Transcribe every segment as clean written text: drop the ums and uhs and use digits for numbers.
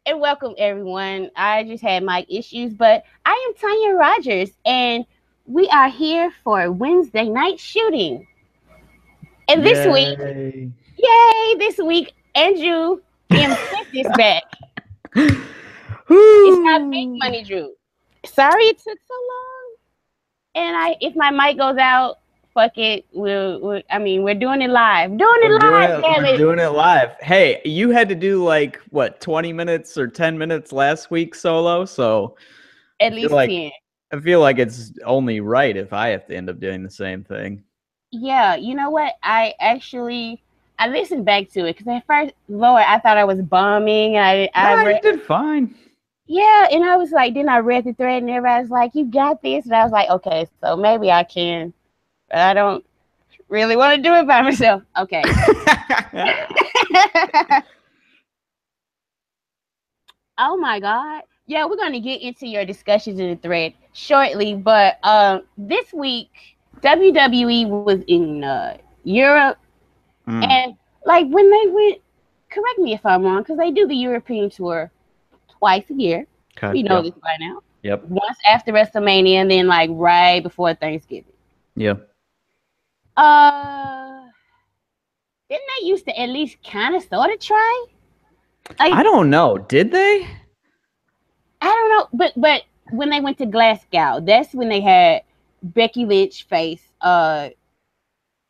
and welcome everyone. I just had mic issues, but I am Tonya Rogers, and we are here for Wednesday night shooting. And this week, Yay. yay! This week, Andrew M. Smith is back. It's not Big Woo. Money Drew. Sorry it took so long. And if my mic goes out, fuck it. We're doing it live. Doing We're it doing live, it. damn We're it. doing it live. Hey, you had to do like what, 20 minutes or 10 minutes last week solo, so I At feel least like 10. I feel like it's only right if I have to end up doing the same thing. Yeah, you know what? I listened back to it because at first, Lord, I thought I was bombing. I Nah, you read, did fine. yeah, and I was like, then I read the thread, and everybody was like, "You got this," and I was like, "Okay, so maybe I can, but I don't really want to do it by myself." Okay. Oh my God. Yeah, we're gonna get into your discussions in the thread shortly, but this week WWE was in Europe. Mm, And like when they went, correct me if I'm wrong, because they do the European tour twice a year. okay. We know Yep. this by now. Yep. Once after WrestleMania, and then like right before Thanksgiving. Yep. Uh, didn't they used to at least kind of sort of try? Like I don't know. Did they? I don't know, but when they went to Glasgow, that's when they had Becky Lynch face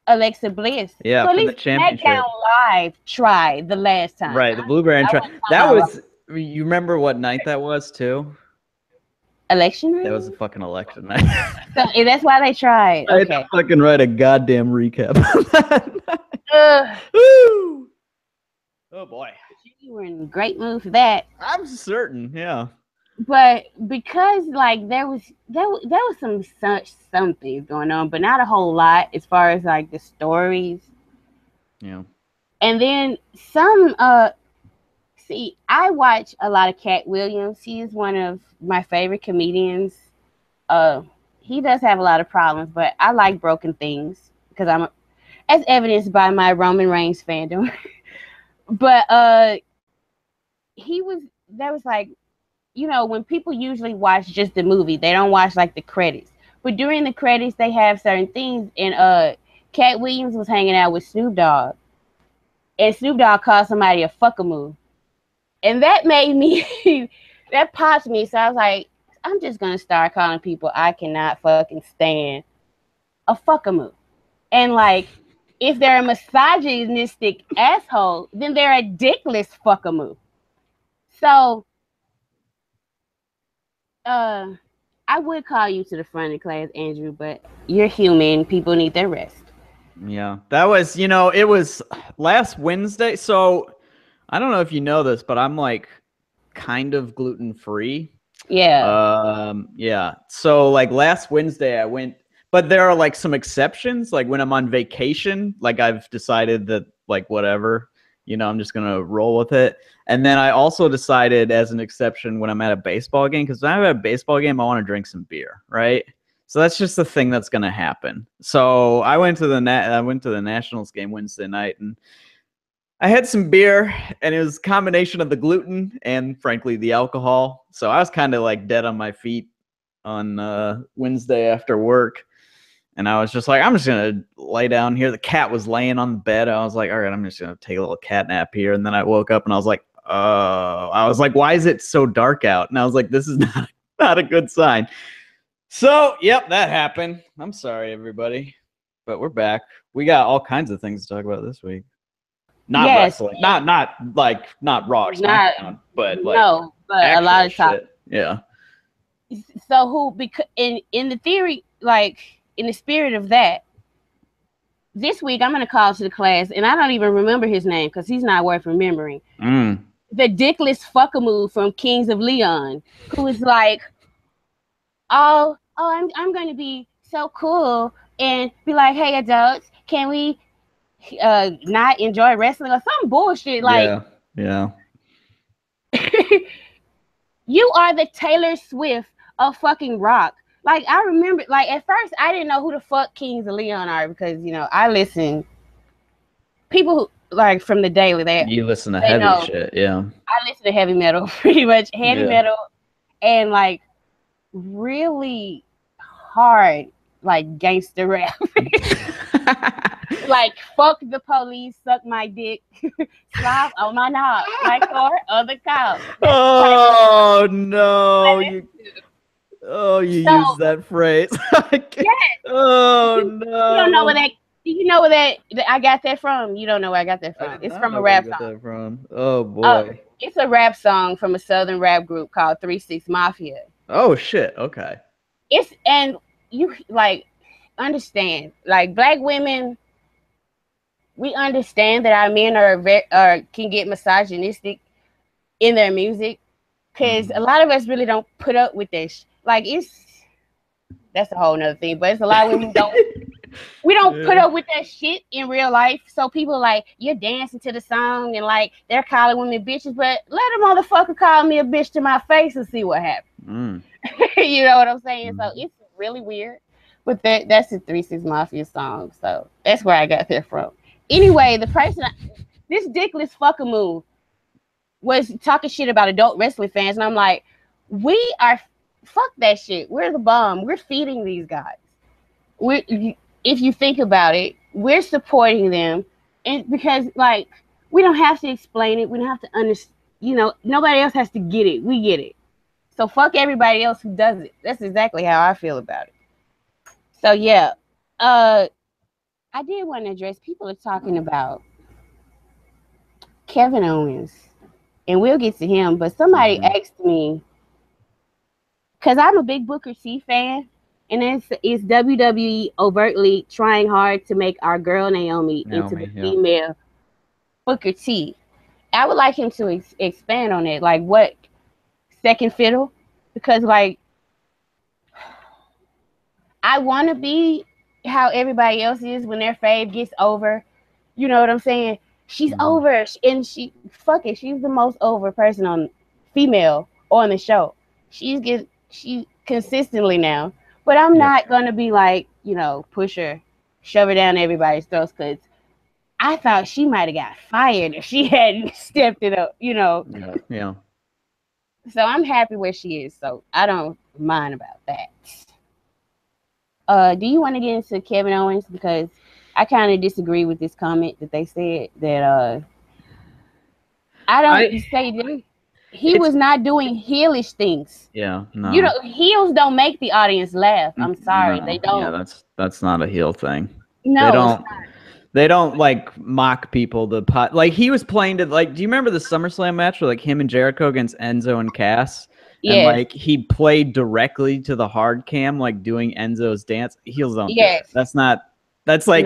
Alexa Bliss. Yeah, So at for the least SmackDown championship. Live tried the last time. Right, the Blue Brand I try. wasn't talking That about was, you remember what night that was too? election That was a night. fucking election night. So that's why they tried. I had to Okay. fucking write a goddamn recap on that. Ugh. Woo! Oh boy. You were in great mood for that. I'm certain, yeah. But because like there was some things going on, but not a whole lot as far as like the stories. Yeah. And then some see, I watch a lot of Cat Williams. He is one of my favorite comedians. Uh he does have a lot of problems, but I like broken things because as evidenced by my Roman Reigns fandom. But he was that was like, when people usually watch just the movie, they don't watch like the credits. But during the credits, they have certain things, and Cat Williams was hanging out with Snoop Dogg, and Snoop Dogg called somebody a fuckamoo, and that made me that popped me. So I was like, I'm just gonna start calling people I cannot fucking stand a fuckamoo, and like. If they're a misogynistic asshole, then they're a dickless fuckamoo. So uh I would call you to the front of the class, Andrew, but you're human. People need their rest. Yeah. That was, it was last Wednesday. So I don't know if you know this, but I'm like kind of gluten free. Yeah. Yeah. So like last Wednesday I went, but there are like some exceptions. Like when I'm on vacation, like I've decided that like whatever, I'm just gonna roll with it. And then I also decided as an exception when I'm at a baseball game, because when I'm at a baseball game, I want to drink some beer, right? So that's just the thing that's gonna happen. So I went to the Nationals game Wednesday night, and I had some beer, and it was a combination of the gluten and, frankly, the alcohol. So I was kind of like dead on my feet on Wednesday after work. And I was just like, I'm just going to lay down here. The cat was laying on the bed. I was like, all right, I'm just going to take a little cat nap here. And then I woke up and I was like, oh, why is it so dark out? And I was like, this is not a good sign. So, yep, that happened. I'm sorry, everybody. But we're back. We got all kinds of things to talk about this week. Not Yes. wrestling, not Raw or Not SmackDown, but like no, but a lot actual of time. shit. Yeah. So who? Because in the theory, like in the spirit of that, this week I'm gonna call to the class, and I don't even remember his name because he's not worth remembering. Mm. The dickless fuckamoo from Kings of Leon, who is like, I'm going to be so cool and be like, hey adults, can we not enjoy wrestling or some bullshit? Like, Yeah. Yeah. you are the Taylor Swift of fucking rock. Like, I remember, like, at first I didn't know who the fuck Kings of Leon are because I listen. People who like from the daily. You listen to they heavy know. shit, yeah. I listen to heavy metal, pretty much heavy Yeah. metal, and like really hard, like gangster rap. Like fuck the police, suck my dick, slap on my knob, like or other cops. Oh no! You So, use that phrase. Yes. Oh You no! don't know where that. Do you know where that I got that from? You don't know where I got that I from. did It's not from know a where you rap got song. that from. Oh boy. It's a rap song from a southern rap group called 3-6 Mafia. Oh shit. Okay. It's and you like understand like black women. We understand that our men are can get misogynistic in their music because a lot of us really don't put up with this. Like that's a whole nother thing, but it's a lot of women who don't. We don't put up with that shit in real life. So people like you're dancing to the song and like they're calling women bitches, but let a motherfucker call me a bitch to my face and see what happens. You know what I'm saying? So it's really weird. But that's the 3-6 Mafia song. So that's where I got that from. Anyway, this dickless fucker move was talking shit about adult wrestling fans, and I'm like, fuck that shit. We're the bomb. We're feeding these guys. If you think about it, we're supporting them, and because like we don't have to explain it, we don't have to understand. You know, nobody else has to get it. We get it. So fuck everybody else who does it. That's exactly how I feel about it. So yeah, I did want to address. People are talking about Kevin Owens, and we'll get to him. But somebody asked me, because I'm a big Booker T fan, and it's WWE overtly trying hard to make our girl Naomi into the female Booker T. I would like him to expand on it. Like what second fiddle? Because like I want to be how everybody else is when their fave gets over. You know what I'm saying? She's over, and she's the most over person on female on the show. She consistently now, but I'm not gonna be like, you know, push her, shove her down everybody's throats, because I thought she might have got fired if she hadn't stepped it up, you know. Yeah. So I'm happy where she is, so I don't mind about that. Do you want to get into Kevin Owens? Because I kind of disagree with this comment that they said that he was not doing heelish things. Yeah, no. You know, heels don't make the audience laugh. I'm sorry, they don't. Yeah, that's not a heel thing. No, they don't like mock people to pot. Like he was playing to like. Do you remember the SummerSlam match where like him and Jericho against Enzo and Cass? Yeah. And like he played directly to the hard cam, like doing Enzo's dance. Heels don't do it. That's like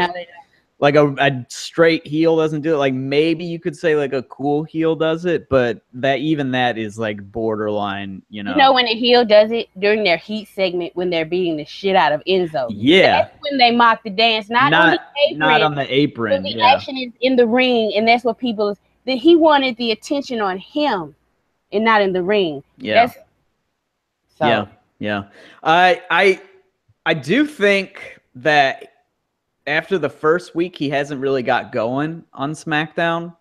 like a straight heel doesn't do it. Like maybe you could say like a cool heel does it, but that is like borderline, you know. You know when a heel does it during their heat segment when they're beating the shit out of Enzo. Yeah. That's when they mock the dance, not on the apron. Not on the apron. The action is in the ring, and that's what that he wanted the attention on him and not in the ring. Yeah. Yeah. I do think that after the first week, he hasn't really got going on SmackDown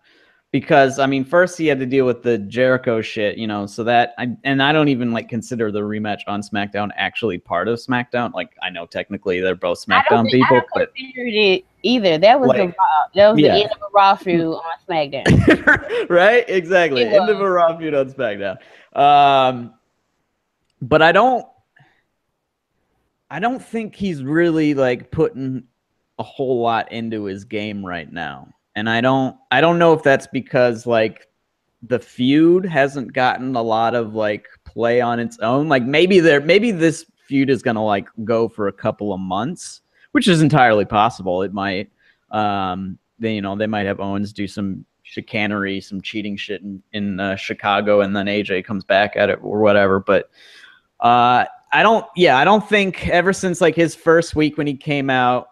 because, I mean, first he had to deal with the Jericho shit, you know, so that I don't even like consider the rematch on SmackDown actually part of SmackDown. Like, I know technically they're both SmackDown people, but considered it either. That was the end of a Raw feud on SmackDown. Right? Exactly. End of a Raw feud on SmackDown. But I don't think he's really like putting a whole lot into his game right now. And I don't know if that's because like the feud hasn't gotten a lot of like play on its own. Like maybe this feud is gonna like go for a couple of months, which is entirely possible. It might they might have Owens do some chicanery, some cheating shit in Chicago, and then AJ comes back at it or whatever. But I don't think ever since like his first week when he came out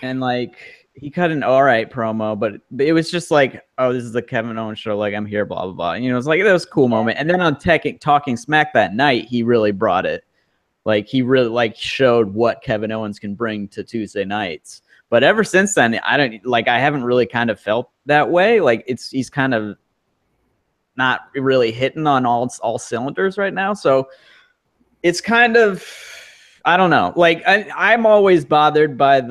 and like he cut an all right promo, but it was just like, oh, this is the Kevin Owens show. Like I'm here, blah, blah, blah. You know, it's like, that was a cool moment. And then on Talking Smack that night, he really brought it. Like he really like showed what Kevin Owens can bring to Tuesday nights. But ever since then, I haven't really kind of felt that way. Like he's kind of not really hitting on all cylinders right now. So it's kind of, I don't know. Like I'm always bothered by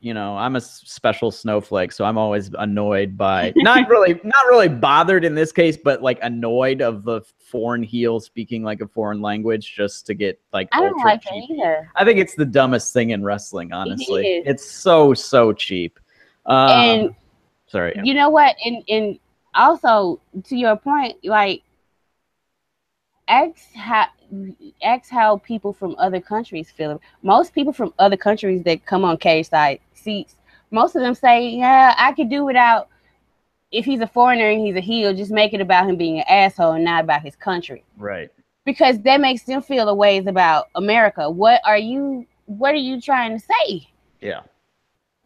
I'm a special snowflake, so I'm always annoyed by not really bothered in this case, but like annoyed of the foreign heel speaking like a foreign language just to get like I don't ultra like cheap. it either. I think it's the dumbest thing in wrestling, honestly. It is. It's so cheap. And sorry. you know what? And also to your point, like ask how people from other countries feel. Most people from other countries that come on cage side seats, most of them say, yeah, I could do without, if he's a foreigner and he's a heel, just make it about him being an asshole and not about his country. Right. Because that makes them feel the ways about America. What are you trying to say? Yeah.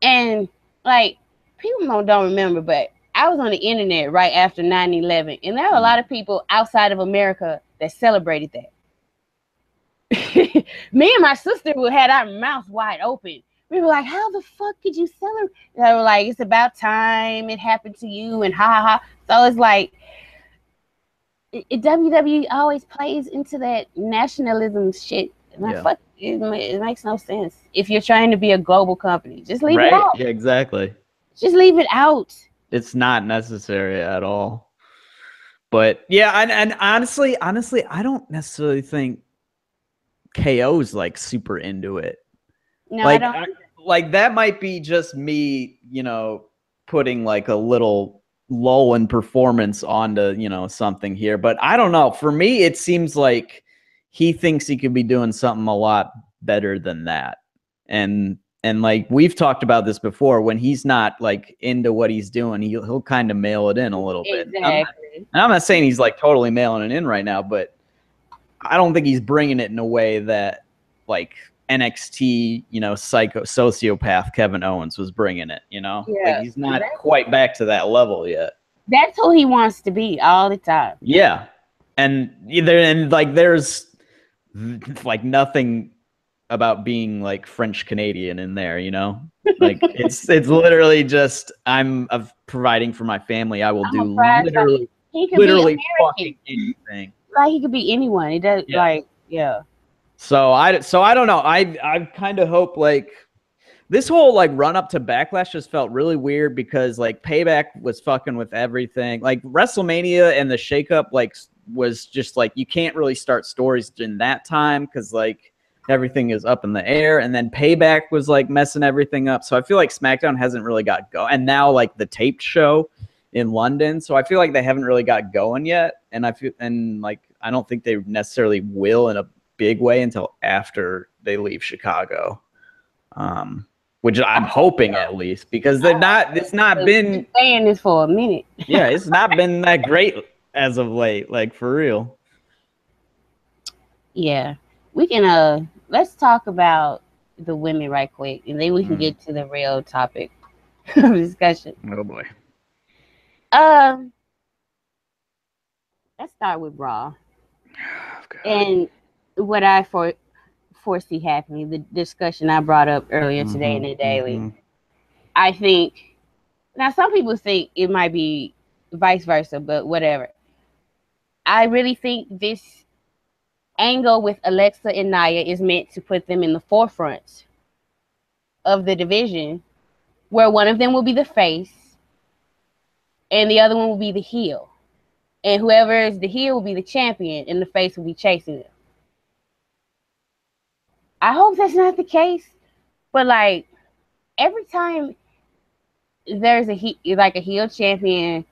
And like people don't remember, but I was on the internet right after 9/11, and there were a lot of people outside of America that celebrated that. Me and my sister had our mouths wide open. We were like, how the fuck could you celebrate? They were like, it's about time it happened to you, and ha ha ha. So it's like WWE always plays into that nationalism shit. Yeah. Fuck, it makes no sense. If you're trying to be a global company, just leave it out. Yeah, exactly. Just leave it out. It's not necessary at all. But yeah, and honestly, I don't necessarily think KO's like super into it. No, like, I don't. Like that might be just me, putting like a little lull in performance onto, something here. But I don't know. For me, it seems like he thinks he could be doing something a lot better than that. And like we've talked about this before, when he's not like into what he's doing, he'll kind of mail it in a little bit. Exactly. I'm not saying he's like totally mailing it in right now, but I don't think he's bringing it in a way that like NXT, sociopath Kevin Owens was bringing it, Yeah, like he's not quite back to that level yet. That's who he wants to be all the time. Yeah. And there's like nothing about being like French Canadian in there, like it's literally just I'm providing for my family. I will do literally fucking anything. Like he could be anyone. It does So I don't know. I kind of hope like this whole like run up to Backlash just felt really weird because like Payback was fucking with everything. Like WrestleMania and the shakeup like was just like you can't really start stories in that time because like everything is up in the air, and then Payback was like messing everything up. So I feel like SmackDown hasn't really got go, and now like the taped show in London. So I feel like they haven't really got going yet, and I don't think they necessarily will in a big way until after they leave Chicago, which I'm hoping at least because it's not been saying this for a minute. Yeah, it's not been that great as of late, like for real. Yeah, we can let's talk about the women right quick, and then we can get to the real topic of discussion. Oh boy. Let's start with Raw. And what I foresee happening, the discussion I brought up earlier today in the daily. I think now some people think it might be vice versa, but whatever. I really think this angle with Alexa and Nia is meant to put them in the forefront of the division, where one of them will be the face and the other one will be the heel. And whoever is the heel will be the champion and the face will be chasing them. I hope that's not the case, but like every time there's a heel champion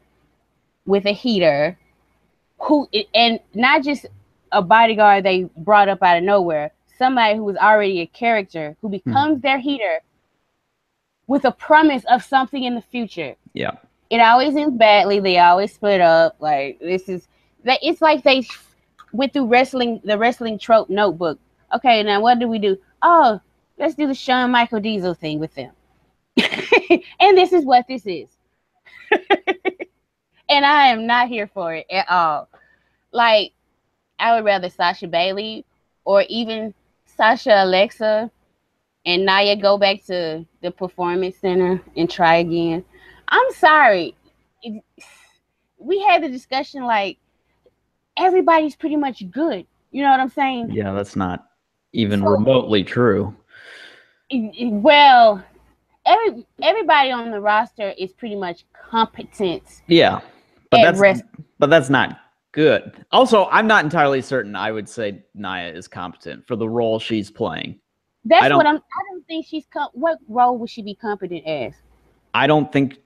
with a heater and not just a bodyguard they brought up out of nowhere, somebody who was already a character who becomes their heater with a promise of something in the future. Yeah. It always ends badly. They always split up. Like it's like they went through the wrestling trope notebook. Okay, now what do we do? Oh, let's do the Shawn Michael Diesel thing with them. And this is what this is. And I am not here for it at all. Like, I would rather Sasha Bailey or even Sasha Alexa and Nia go back to the performance center and try again. I'm sorry. We had the discussion like everybody's pretty much good. You know what I'm saying? Yeah, that's not even remotely true. Well, everybody on the roster is pretty much competent. Yeah, but that's not good. Also, I'm not entirely certain. I would say Nia is competent for the role she's playing. I don't think she's what role would she be competent as? I don't think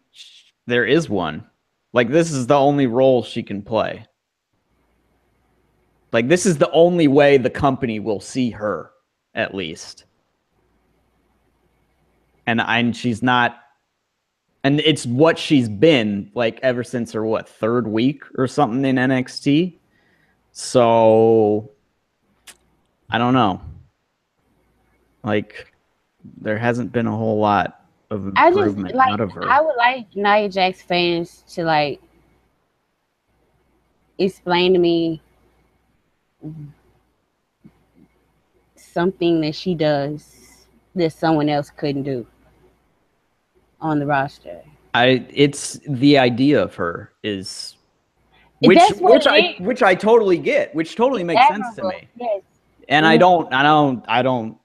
there is one. Like, this is the only role she can play. Like, this is the only way the company will see her, at least. And she's not, and it's what she's been like ever since her third week or something in NXT. So I don't know. Like, there hasn't been a whole lot of improvement out of her. I would like Nia Jax fans to like explain to me something that she does that someone else couldn't do on the roster. It's the idea of her is which I totally get, which totally makes sense to me. Yes. And I don't,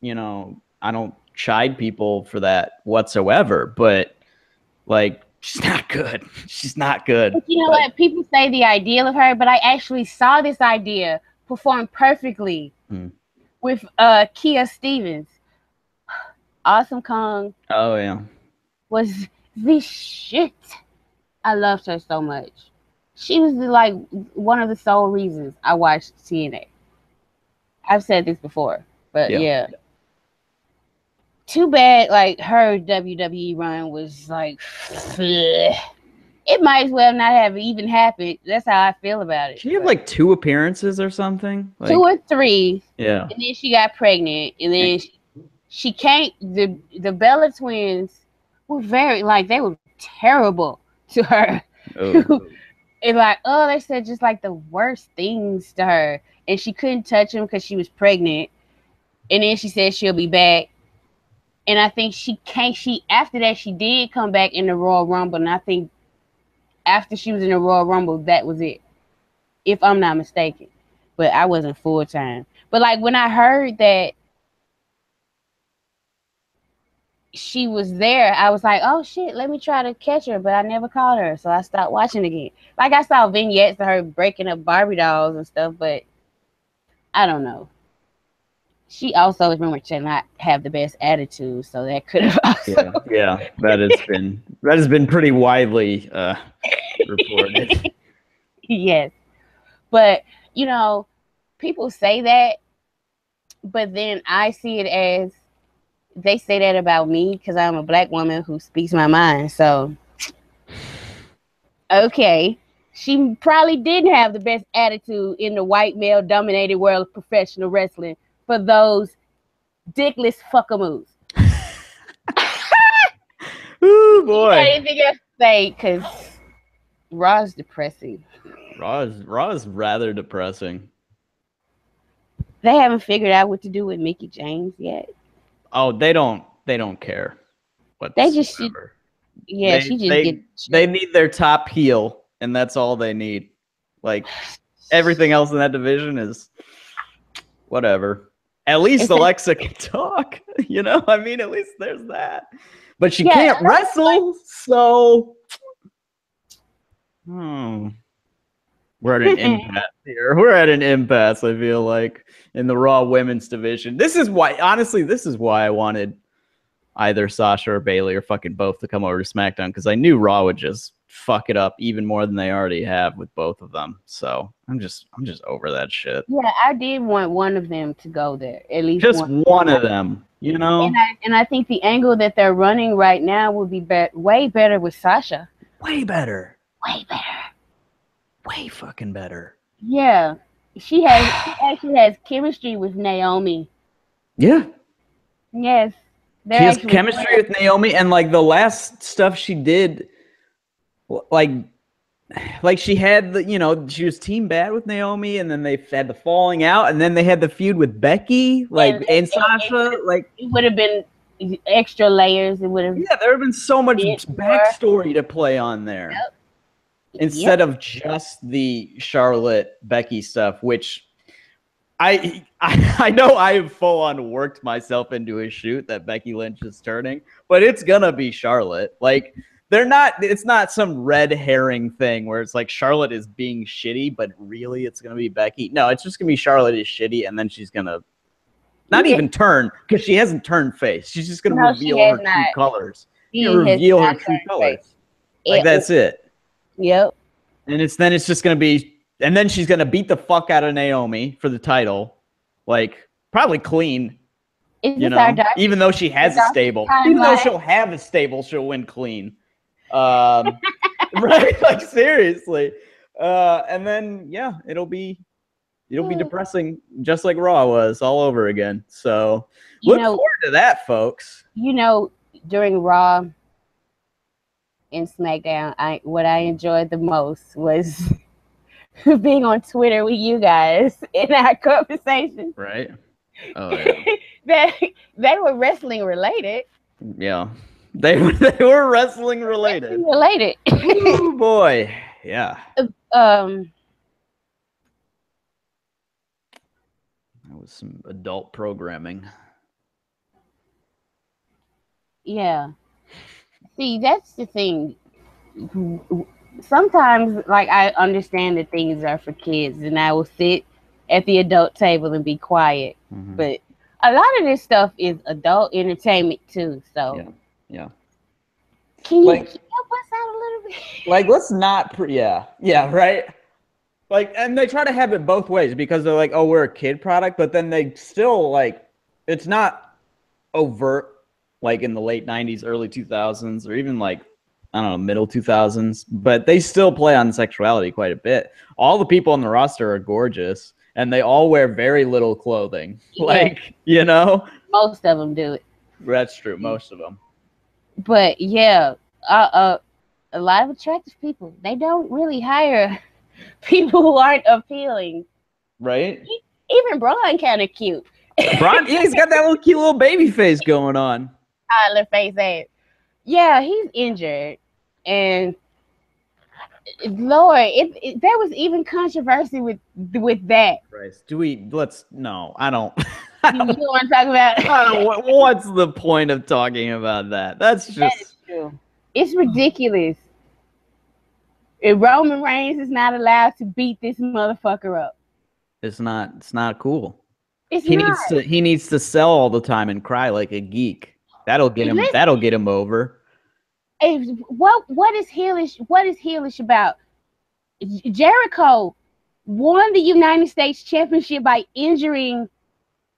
you know, I don't chide people for that whatsoever, but like, she's not good. She's not good. But you know what? People say the ideal of her, but I actually saw this idea perform perfectly with Kia Stevens. Awesome Kong. Oh yeah. Was the shit. I loved her so much. She was like one of the sole reasons I watched TNA. I've said this before, but yeah. Too bad, like, her WWE run was like, it might as well not have even happened. That's how I feel about it. She had like 2 appearances or something. Like, 2 or 3. Yeah. And then she got pregnant, and then she can't. The Bella twins were very they were terrible to her. Oh. And they said just like the worst things to her, and she couldn't touch them because she was pregnant. And then she said she'll be back. And I think after that, she did come back in the Royal Rumble. And I think after she was in the Royal Rumble, that was it, if I'm not mistaken. But I wasn't full time. But like when I heard that she was there, I was like, oh shit, let me try to catch her. But I never caught her. So I stopped watching again. Like, I saw vignettes of her breaking up Barbie dolls and stuff, but I don't know. She also is rumored to not have the best attitude, so that could have also... Yeah, that has been pretty widely reported. Yes, but you know, people say that, but then I see it as they say that about me because I'm a black woman who speaks my mind. So, okay, she probably didn't have the best attitude in the white male-dominated world of professional wrestling. For those dickless fuckamoos. Ooh, boy. Anything else to say? Because Raw is depressing. Raw is rather depressing. They haven't figured out what to do with Mickie James yet. Oh, they don't care. They just they need their top heel, and that's all they need. Like, everything else in that division is whatever. At least Alexa can talk, you know? I mean, at least there's that. But she can't wrestle, so... We're at an impasse here. We're at an impasse, I feel like, in the Raw women's division. This is why I wanted either Sasha or Bayley or fucking both to come over to SmackDown, because I knew Raw would just fuck it up even more than they already have with both of them. So I'm just over that shit. Yeah, I did want one of them to go there, at least just one of them, you know. And I think the angle that they're running right now would be way better with Sasha. Way better. Way better. Way fucking better. Yeah, she actually has chemistry with Naomi. Yeah. Yes. She has chemistry with Naomi, and like the last stuff she did, like like she had the, she was team bad with Naomi, and then they had the falling out, and then they had the feud with Becky, and Sasha. Like it would have been extra layers. It would have. Yeah, there would have been so much backstory to play on there. Yep. Instead of just the Charlotte Becky stuff, which I know I have full on worked myself into a shoot that Becky Lynch is turning, but it's gonna be Charlotte. Like it's not some red herring thing where it's like Charlotte is being shitty, but really it's gonna be Becky. No, it's just gonna be Charlotte is shitty, and then she's gonna not even turn, because she hasn't turned face. She's just gonna reveal her true colors. Reveal her true colors. Like that's it. Yep. And then it's just gonna be, and then she's gonna beat the fuck out of Naomi for the title, like probably clean. Even though she has a stable, even though she'll have a stable, she'll win clean. Right? Like seriously. And then it'll be depressing, just like Raw was all over again. So look forward to that, folks. During Raw and SmackDown, what I enjoyed the most was being on Twitter with you guys in our conversation. Right. Oh yeah. They were wrestling related. Yeah. They were wrestling related. Oh boy. Yeah. That was some adult programming. Yeah. See, that's the thing. Sometimes, like, I understand that things are for kids, and I will sit at the adult table and be quiet. Mm-hmm. But a lot of this stuff is adult entertainment too. So, yeah. Can you help us out a little bit? Like, let's not. Right. Like, and they try to have it both ways, because they're like, oh, we're a kid product, but then they still, like, it's not overt. Like in the late 90s, early 2000s, or even like, I don't know, middle 2000s, but they still play on sexuality quite a bit. All the people on the roster are gorgeous, and they all wear very little clothing. Yeah. Like, most of them do it. That's true, most of them. But yeah, a lot of attractive people, they don't really hire people who aren't appealing. Right? Even Braun kind of cute. Braun, he's got that little cute little baby face going on. Toddler face ass. Yeah, he's injured, and Lord, there was even controversy with that. Right? No, I don't. You don't want to talk about it? I don't. What's the point of talking about that? That's just. That is true. It's ridiculous. If Roman Reigns is not allowed to beat this motherfucker up, it's not cool. He needs to sell all the time and cry like a geek. That'll get him over. What is heelish about? Jericho won the United States Championship by injuring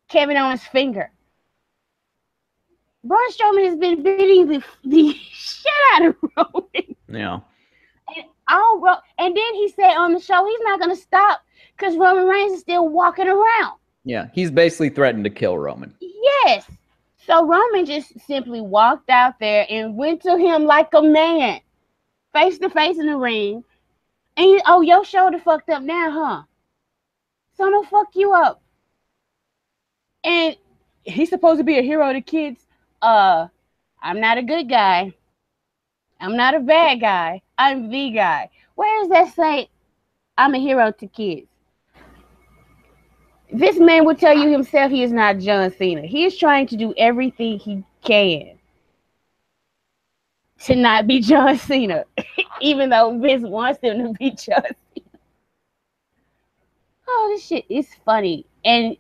Kevin Owens' finger. Braun Strowman has been beating the shit out of Roman. Yeah. And then he said on the show he's not going to stop because Roman Reigns is still walking around. Yeah, he's basically threatened to kill Roman. Yes. So Roman just simply walked out there and went to him like a man, face to face in the ring. And your shoulder fucked up now, huh? So I'm gonna fuck you up. And he's supposed to be a hero to kids. I'm not a good guy. I'm not a bad guy. I'm the guy. Where does that say I'm a hero to kids? This man will tell you himself he is not John Cena. He is trying to do everything he can to not be John Cena, even though Vince wants him to be John Cena. Oh, this shit is funny. And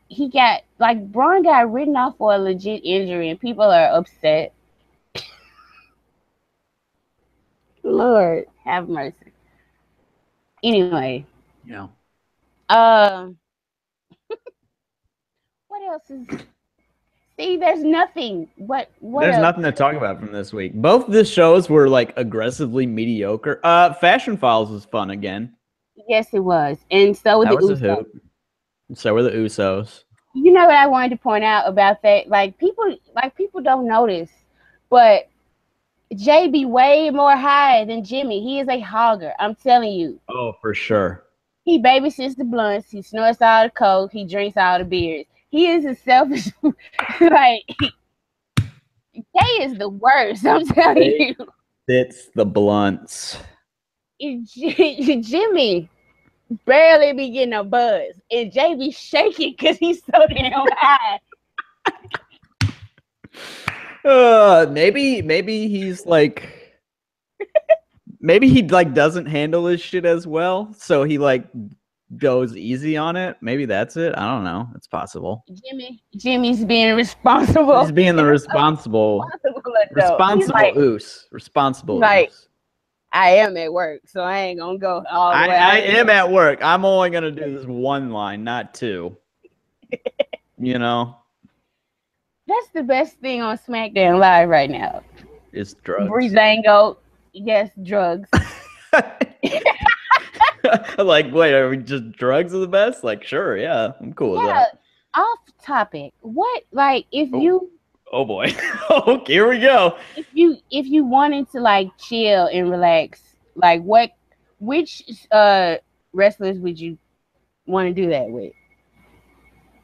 Braun got written off for a legit injury, and people are upset. Lord, have mercy. Anyway. Yeah. What else is? See, there's nothing. What there's else? Nothing to talk about from this week. Both the shows were like aggressively mediocre. Fashion Files was fun again. Yes, it was, and so were the Usos. So were the Usos. You know what I wanted to point out about that? Like people don't notice, but Jay be way more high than Jimmy. He is a hogger. I'm telling you. Oh, for sure. He babysits the blunts. He snorts all the coke. He drinks all the beers. He is a selfish. Like Jay is the worst. I'm telling you. It's the blunts. Jimmy barely be getting a buzz, and Jay be shaking because he's so damn high. Maybe he's like, maybe he like doesn't handle his shit as well, so he like goes easy on it. Maybe that's it. I don't know. It's possible. Jimmy's being responsible. He's being the responsible like, oos. Responsible like, oos. I am at work, so I ain't gonna go all the way. I am at work. I'm only gonna do this one line, not two. You know? That's the best thing on SmackDown Live right now. It's drugs. Breezango, yes, drugs. Like, wait, are we just drugs are the best? Like, sure, yeah, I'm cool with that. Off topic. What, like, if you? Oh boy. Oh, here we go. If you wanted to like chill and relax, like which wrestlers would you want to do that with?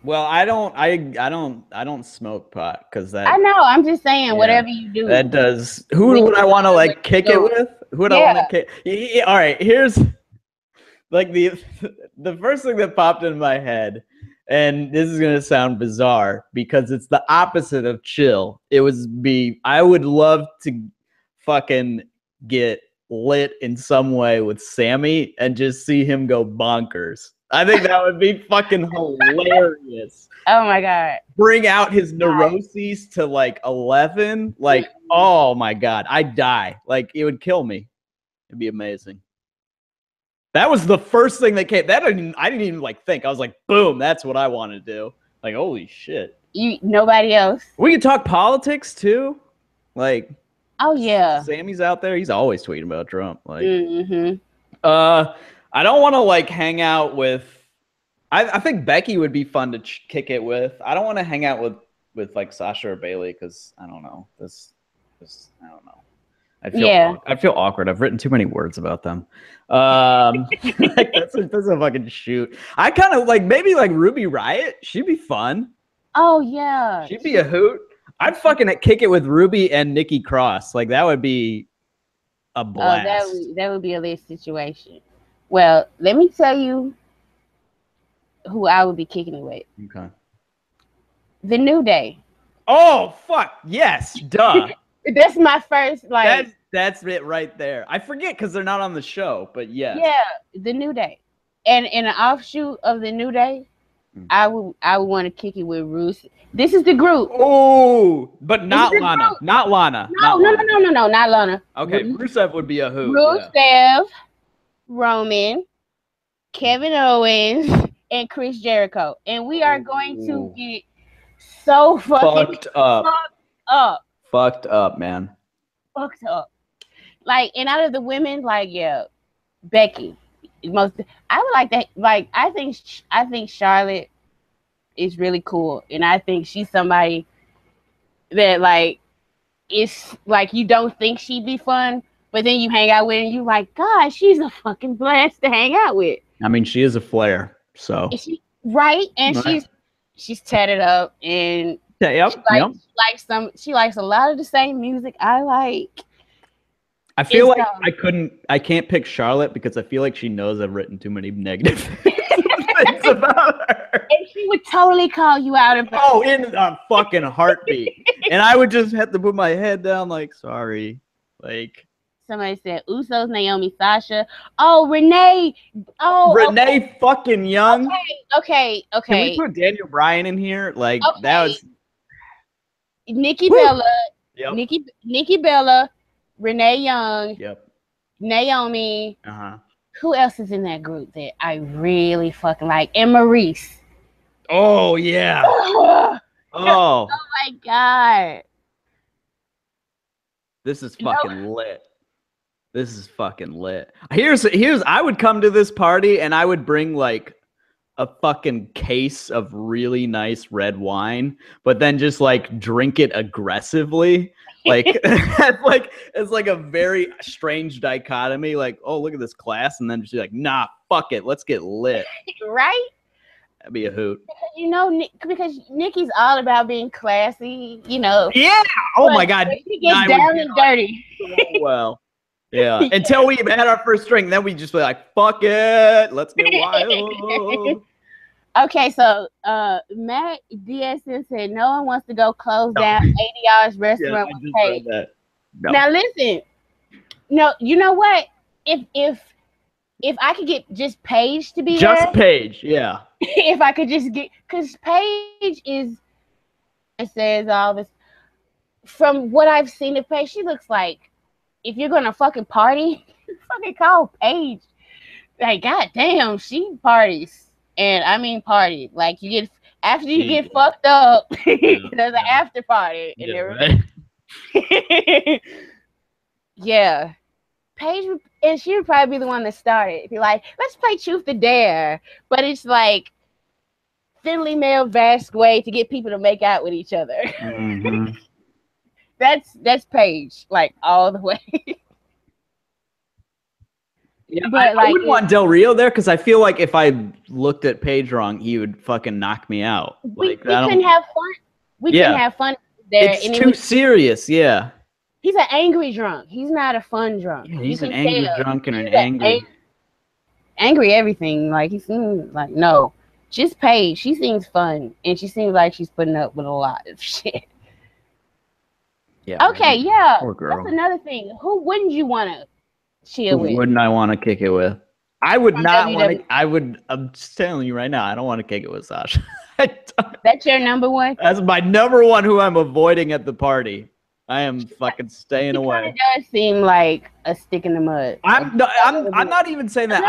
Well, I don't smoke pot because that. I know. I'm just saying, whatever you do. That does. Who would I want to like kick it with? Who would I want to kick? Yeah, all right, here's like the first thing that popped in my head, and this is gonna sound bizarre because it's the opposite of chill. I would love to fucking get lit in some way with Sammy and just see him go bonkers. I think that would be fucking hilarious. Oh my god. Bring out his neuroses to like 11. Like, oh my god, I'd die. Like, it would kill me. It'd be amazing. That was the first thing that came. I didn't even like think. I was like, boom, that's what I want to do. Like, holy shit. Nobody else. We could talk politics too. Like, oh yeah. Sammy's out there. He's always tweeting about Trump. Like, I don't want to like hang out with. I think Becky would be fun to kick it with. I don't want to hang out with like Sasha or Bailey because I don't know. This I don't know. I feel awkward. I've written too many words about them. Like, that's a fucking shoot. I kind of like maybe like Ruby Riott. She'd be fun. Oh yeah. She'd be a hoot. I'd fucking kick it with Ruby and Nikki Cross. Like, that would be a blast. That would be a lit situation. Well, let me tell you who I would be kicking it with. Okay. The New Day. Oh, fuck. Yes. Duh. That's my first, like. That's it right there. I forget because they're not on the show, but yes. Yeah, The New Day. And in an offshoot of The New Day, I would want to kick it with Ruth. This is the group. Oh, but not Lana. Not Lana. No, not Lana. Okay, Rusev would be a hoot. Rusev, Roman, Kevin Owens, and Chris Jericho. And we are going to get so fucked up. Fucked up, man. Fucked up. Like, and out of the women, like, yeah, Becky. I would like that. Like, I think Charlotte is really cool, and I think she's somebody that like it's like you don't think she'd be fun, but then you hang out with her and you like, God, she's a fucking blast to hang out with. I mean, she is a flair, so right, and she's tatted up, and she likes a lot of the same music I like. I feel like I can't pick Charlotte because I feel like she knows I've written too many negative things about her. And she would totally call you out in a fucking heartbeat. And I would just have to put my head down like, sorry. Like, somebody said Usos, Naomi, Sasha. Oh, Renee. Oh, Renee fucking Young. Okay. Can we put Daniel Bryan in here? Like, that was Nikki Bella. Yep. Nikki Bella. Renee Young, Naomi. Who else is in that group that I really fucking like? And Maurice. Oh yeah. Oh my god. This is fucking lit. This is fucking lit. Here's I would come to this party and I would bring like a fucking case of really nice red wine, but then just like drink it aggressively. Like it's like a very strange dichotomy. Like, oh, look at this class, and then she's like, nah, fuck it, let's get lit. Right? That'd be a hoot. You know, because Nikki's all about being classy, you know. Yeah. Oh my God. He gets down and dirty. So well. Yeah. Until we had our first drink, then we just be like, fuck it, let's get wild. Okay, so Matt DSN said no one wants to go close down 80 hours restaurant with Paige. No. Now listen, no, you know what? If I could get just Paige to be just there, Paige, yeah. If I could just get, because Paige is, it says all this. From what I've seen of Paige, she looks like, if you're gonna fucking party, fucking call Paige. Like, goddamn, she parties. And I mean party. Like, you get after you get fucked up, there's an after party. And right. Yeah. Paige, and she would probably be the one that started. Be like, let's play Truth or Dare. But it's like thinly male vast way to get people to make out with each other. Mm-hmm. That's Paige, like all the way. Yeah, but I wouldn't want Del Rio there because I feel like if I looked at Paige wrong, he would fucking knock me out. We couldn't have fun. We couldn't have fun there. It's too serious, yeah. He's an angry drunk. He's not a fun drunk. Yeah, he's an angry drunk and an angry. Angry everything. Like, he seems like, no. Just Paige. She seems fun. And she seems like she's putting up with a lot of shit. Yeah. Okay, yeah. Poor girl. That's another thing. Who wouldn't you want to chill with? Wouldn't I want to kick it with? I would not want to. I'm just telling you right now, I don't want to kick it with Sasha. That's your number one? That's my number one who I'm avoiding at the party. I am fucking staying away. It does seem like a stick in the mud. I'm not even saying that.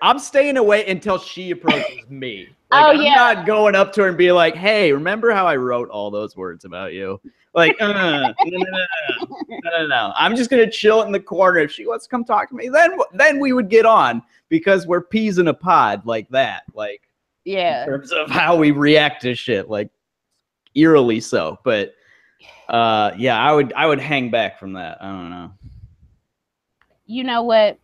I'm staying away until she approaches me. Like, I'm not going up to her and be like, hey, remember how I wrote all those words about you? Like, no. I'm just gonna chill in the corner. If she wants to come talk to me, then we would get on because we're peas in a pod like that. Like, yeah, in terms of how we react to shit, like eerily so. But yeah, I would hang back from that. I don't know. You know what?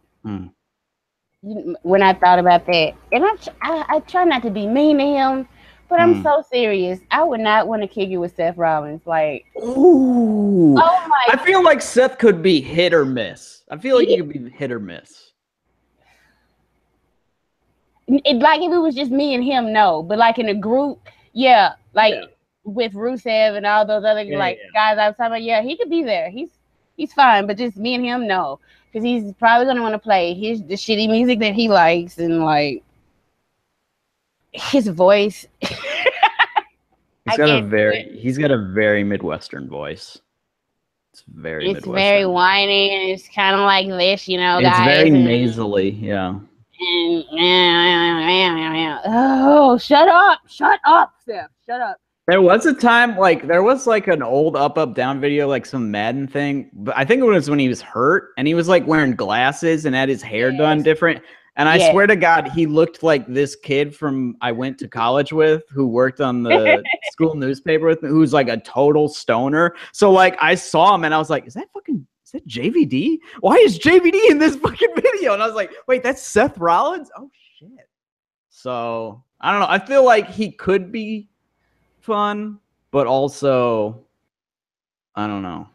When I thought about that, and I try not to be mean to him. But I'm so serious. I would not want to kick it with Seth Rollins. Like, ooh. Oh my! I feel like Seth could be hit or miss. I feel like he could be hit or miss. Like if it was just me and him, no. But like in a group, yeah. Like with Rusev and all those other guys I was talking about, yeah, he could be there. He's fine. But just me and him, no, because he's probably gonna want to play the shitty music that he likes and like. His voice. He's got a very Midwestern voice. It's very Midwestern. Very whiny and it's kind of like this, you know, it's guys. It's very nasally, yeah. Oh, shut up, Seth, shut up. There was a time, there was an old up, down video, like some Madden thing. But I think it was when he was hurt and he was like wearing glasses and had his hair done different. And I swear to God, he looked like this kid from I went to college with who worked on the school newspaper with me, who's like a total stoner. So like I saw him and I was like, is that JVD? Why is JVD in this fucking video? And I was like, wait, that's Seth Rollins? Oh shit. So I don't know. I feel like he could be fun, but also I don't know.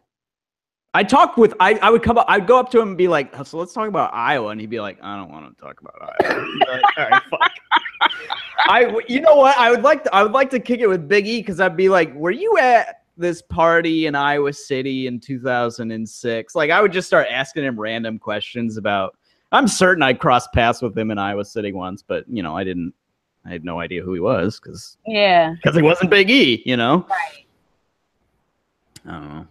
I would go up to him and be like, so let's talk about Iowa. And he'd be like, I don't want to talk about Iowa. Like, all right, fuck. You know what? I would like to kick it with Big E because I'd be like, were you at this party in Iowa City in 2006? Like, I would just start asking him random questions about, I'm certain I crossed paths with him in Iowa City once, but you know, I had no idea who he was because he wasn't Big E, you know? Right. I don't know.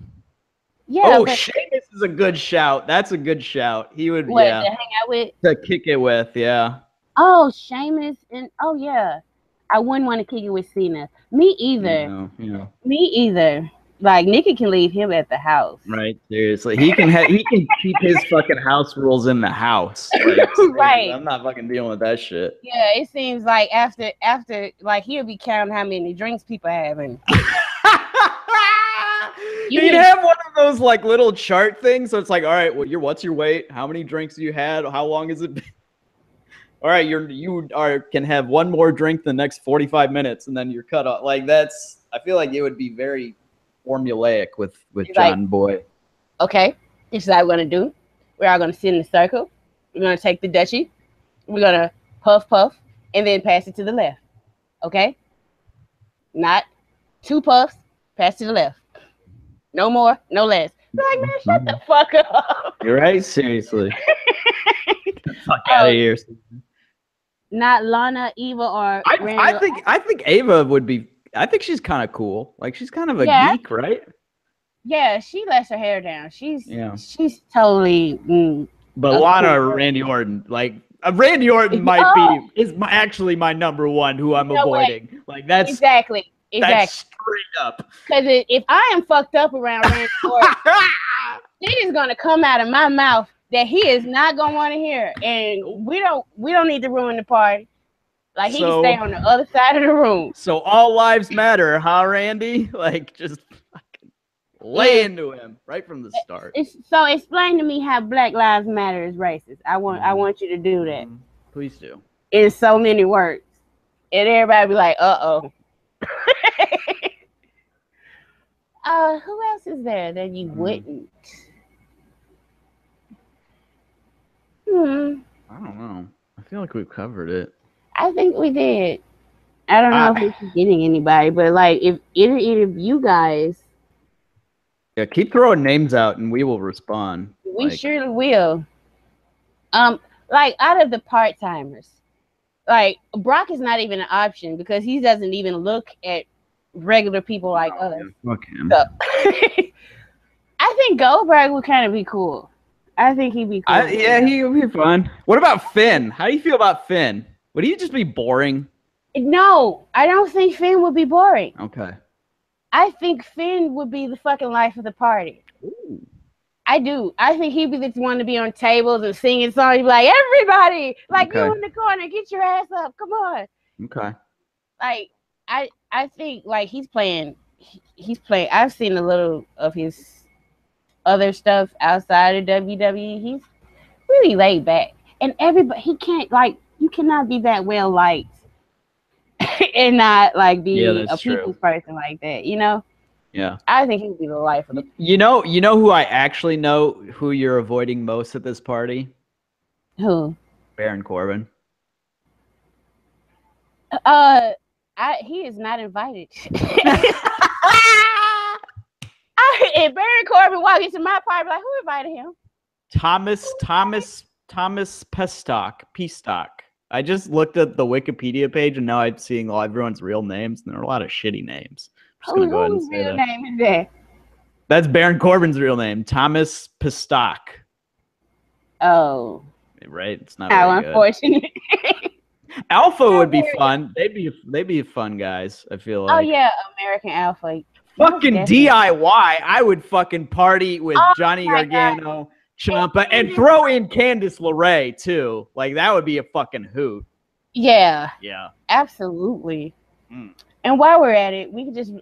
Yeah. Sheamus is a good shout. That's a good shout. He would, to hang out with? To kick it with, yeah. Oh, Sheamus and yeah. I wouldn't want to kick it with Cena. Me either. Yeah. Me either. Like Nikki can leave him at the house. Right, seriously. He can keep his fucking house rules in the house. Like, Right. I'm not fucking dealing with that shit. Yeah, it seems like after like he'll be counting how many drinks people having. He'd have one of those like little chart things. So it's like, all right, well, what's your weight? How many drinks you had? How long has it been? All right, you can have one more drink the next 45 minutes, and then you're cut off. Like that's, I feel like it would be very formulaic with John like, Boy. Okay, this is what we're gonna do. We're all gonna sit in a circle. We're gonna take the Dutchie. We're gonna puff, and then pass it to the left. Okay? Not 2 puffs, pass to the left. No more, no less. Like, man, shut the fuck up. You're right, seriously. Get the fuck out of here. Not Lana, Eva, or I think Ava would be. I think she's kind of cool. Like she's kind of a geek, right? Yeah, she lets her hair down. She's totally. But Lana or Randy Orton, like Randy Orton is actually my number one who I'm avoiding. Like that's exactly. That's straight up. Because if I am fucked up around Randy Orton, it is gonna come out of my mouth that he is not gonna want to hear, and we don't need to ruin the party. Like he can stay on the other side of the room. So all lives matter, huh, Randy? Like just fucking lay into him right from the start. So explain to me how Black Lives Matter is racist. I want you to do that. Please do. In so many words, and everybody be like, "Uh-oh." Who else is there that you wouldn't? I don't know. I feel like we've covered it. I think we did. I don't know if we're forgetting anybody, but like if any of you guys, keep throwing names out and we will respond. We surely will. Like out of the part timers, like Brock is not even an option because he doesn't even look at regular people like us. Fuck him. So, I think Goldberg would kind of be cool. I think he'd be cool. He would be fun. What about Finn? How do you feel about Finn? Would he just be boring? No, I don't think Finn would be boring. Okay. I think Finn would be the fucking life of the party. Ooh. I do. I think he'd be the one to be on tables and singing songs. He'd be like, everybody, like you in the corner, get your ass up. Come on. Okay. Like, I think like he's playing. I've seen a little of his other stuff outside of WWE. He's really laid back. And everybody, you cannot be that well liked and not like be a people's person like that, you know? Yeah. I think he would be the life of the. You know who I actually know who you're avoiding most at this party? Who? Baron Corbin. He is not invited. If Baron Corbin walk into my party, like, who invited him? Thomas Pestock. I just looked at the Wikipedia page and now I'm seeing everyone's real names, and there are a lot of shitty names. Whose real name is that? That's Baron Corbin's real name, Thomas Pestock. Oh. Right? It's not how unfortunate. Alpha would be fun. They'd be fun guys, I feel like. Oh yeah, American Alpha. Fucking DIY. I would fucking party with Johnny Gargano, Ciampa, and throw in Candice LeRae too. Like that would be a fucking hoot. Yeah. Yeah. Absolutely. And while we're at it, we can just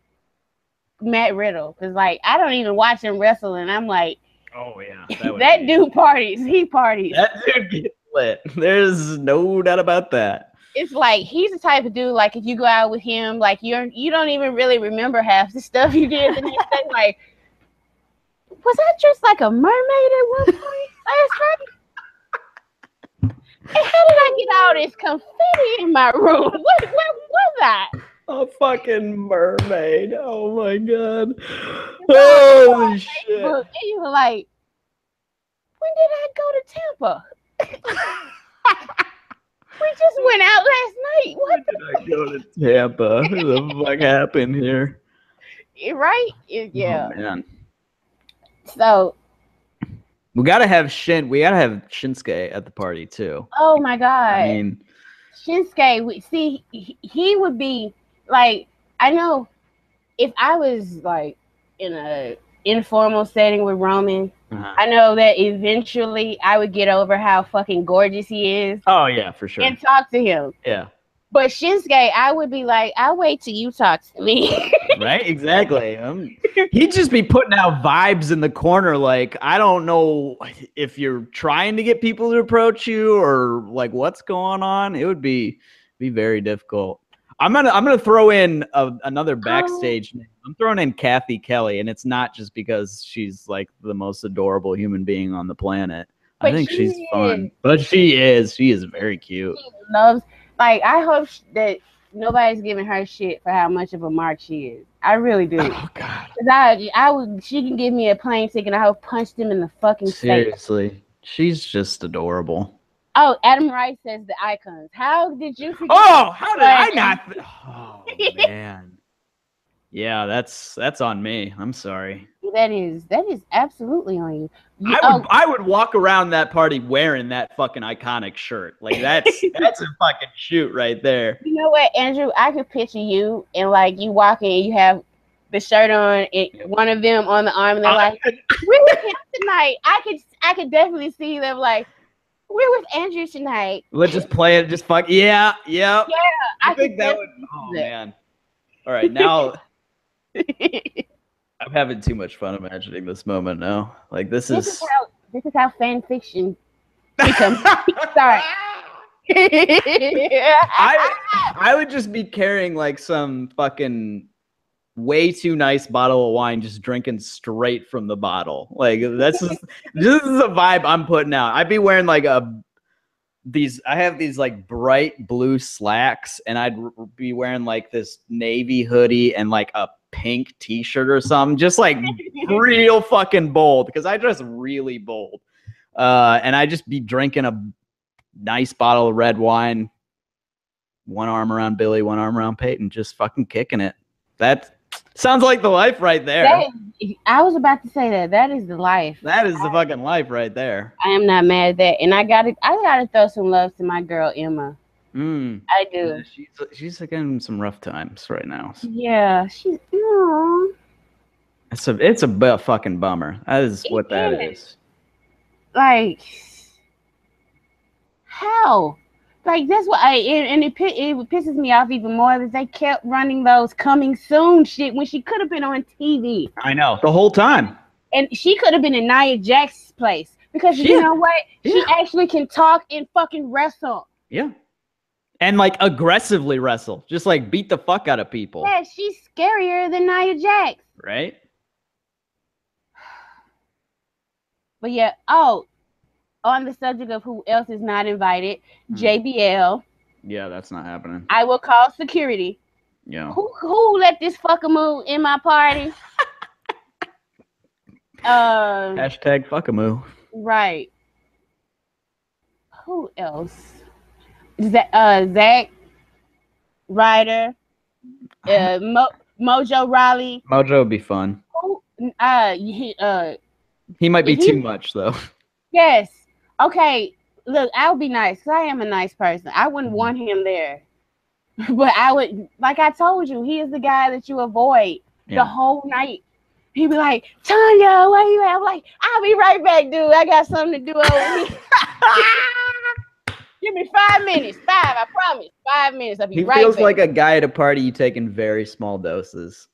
Matt Riddle, because like I don't even watch him wrestle, and I'm like, oh yeah, that dude parties. He parties. That dude gets lit. There's no doubt about that. It's like he's the type of dude, like if you go out with him, like you don't even really remember half the stuff you did the next day. Like, was I dressed like a mermaid at one point last night? And how did I get all this confetti in my room? What was that? A fucking mermaid. Oh my god. Holy shit. And you were like, when did I go to Tampa? We just went out last night. What did I go to Tampa? What the fuck happened here? Right? Yeah. Oh, man. So we gotta have Shinsuke at the party too. Oh my god. I mean, Shinsuke, he would be like, I know if I was like in a informal setting with Roman. I know that eventually I would get over how fucking gorgeous he is. Oh yeah, for sure. And talk to him. Yeah. But Shinsuke, I would be like, I'll wait till you talk to me. Right? Exactly. He'd just be putting out vibes in the corner. Like, I don't know if you're trying to get people to approach you or like what's going on. It would be very difficult. I'm gonna throw in another backstage name. I'm throwing in Kathy Kelly, and it's not just because she's like the most adorable human being on the planet. But I think she's fun. But she is very cute. She loves. Like, I hope that nobody's giving her shit for how much of a mark she is. I really do. Oh God. She can give me a plane ticket and I would punch them in the fucking face. Seriously, she's just adorable. Oh, Adam Rice says the icons. How did you forget? Oh, how did I not? Oh man. Yeah, that's on me. I'm sorry. That is absolutely on you. I would walk around that party wearing that fucking iconic shirt. Like that's a fucking shoot right there. You know what, Andrew? I could picture you and like you walking and you have the shirt on and one of them on the arm and they're like, "We're with him tonight." I could definitely see them like, "We're with Andrew tonight." Let's just play it. Just fuck. Yeah. Yeah. I think that would. Oh man. All right, now. I'm having too much fun imagining this moment now. Like this is how fan fiction becomes. Sorry. I would just be carrying like some fucking way too nice bottle of wine, just drinking straight from the bottle. Like this is a vibe I'm putting out. I'd be wearing like I have these like bright blue slacks, and I'd be wearing like this navy hoodie and like a pink t-shirt or something, just like real fucking bold, because I dress really bold. And I just be drinking a nice bottle of red wine, one arm around Billy, one arm around Peyton, just fucking kicking it. That sounds like the life right there. I was about to say that is the life. That is the fucking life right there. I am not mad at that. And I gotta throw some love to my girl Emma. I do. Yeah, she's again some rough times right now. Yeah, she's. Aww. It's a fucking bummer. That is what that is. Like, how? Like that's what it pisses me off even more that they kept running those coming soon shit when she could have been on TV. I know, the whole time. And she could have been in Nia Jax's place because you know what? Yeah. She actually can talk and fucking wrestle. Yeah. And like aggressively wrestle, just like beat the fuck out of people. Yeah, she's scarier than Nia Jax. Right? But yeah, on the subject of who else is not invited, JBL. Yeah, that's not happening. I will call security. Yeah. Who let this fucker move in my party? Hashtag fuckamoo. Right. Who else? Zach Ryder, Mojo Rawley. Mojo would be fun. He might be too much though. Yes. Okay. Look, I'll be nice because I am a nice person. I wouldn't want him there, but I would. Like I told you, he is the guy that you avoid the whole night. He'd be like, "Tonya, where you at?" I'm like, "I'll be right back, dude. I got something to do over here." Give me 5 minutes. 5, I promise. 5 minutes. I'll be right back. He feels like a guy at a party you take in very small doses.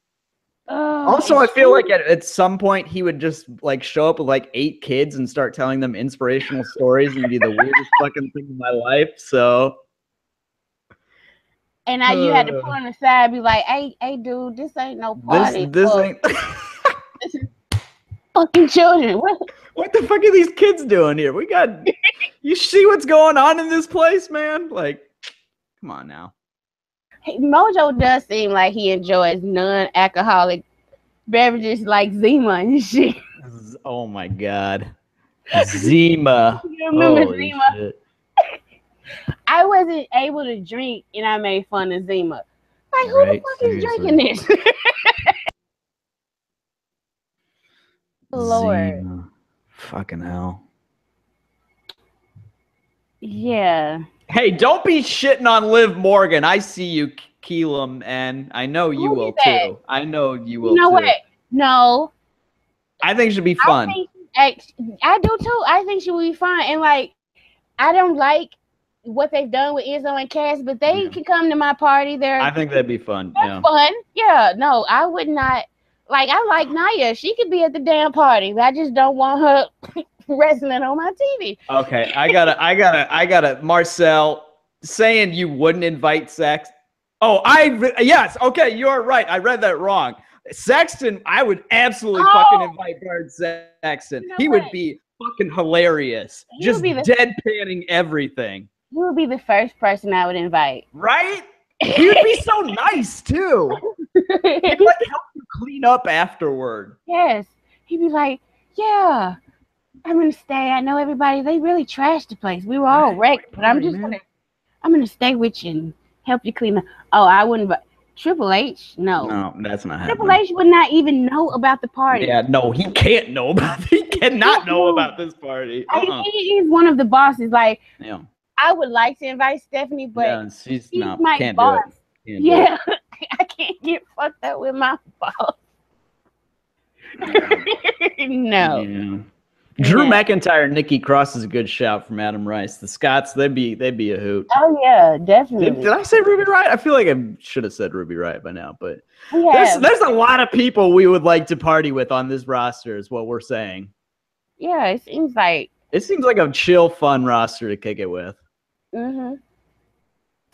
Also, I feel like at some point he would just like show up with like 8 kids and start telling them inspirational stories and be the weirdest fucking thing in my life. So, and now you had to pull him aside, and be like, "Hey, dude, this ain't no party. This ain't this is fucking children. What the fuck are these kids doing here? We got you see what's going on in this place, man? Like, come on now." Hey, Mojo does seem like he enjoys non-alcoholic beverages like Zima and shit. Oh my god, Zima! You remember Zima? Shit. I wasn't able to drink, and I made fun of Zima. Like, who the fuck is drinking this? Lord, Zima. Fucking hell. Yeah. Hey, don't be shitting on Liv Morgan. I see you, Keelam, and I know you will too. I know you will too. You know what? No, I think it should be fun. I do too. I think she will be fun. And like, I don't like what they've done with Izzo and Cass, but they can come to my party. I think that'd be fun. They're fun. Yeah, no, I would not. Like, I like Naya. She could be at the damn party. I just don't want her wrestling on my TV. Okay, I gotta. Marcel saying you wouldn't invite Sex. Oh, yes. Okay, you're right. I read that wrong. Sexton, I would absolutely fucking invite Bird Sexton. He would be fucking hilarious. Just deadpanning everything. He would be the first person I would invite. Right? He would be so nice too. He'd like help you clean up afterward. Yes. He'd be like, yeah, I'm gonna stay. I know everybody, they really trashed the place. We were all wrecked, but I'm gonna stay with you and help you clean up. Oh, I wouldn't. Triple H, no. No, that's not happening. Triple H would not even know about the party. Yeah, no, he can't know about it. He cannot know about this party. He is one of the bosses. Like, I would like to invite Stephanie, but she's my boss. Yeah, I can't get fucked up with my boss. No. Yeah. Drew McIntyre and Nikki Cross is a good shout from Adam Rice. The Scots, they'd be a hoot. Oh yeah, definitely. Did I say Ruby Riott? I feel like I should have said Ruby Riott by now, but there's a lot of people we would like to party with on this roster, is what we're saying. Yeah, it seems like a chill, fun roster to kick it with. Mm-hmm.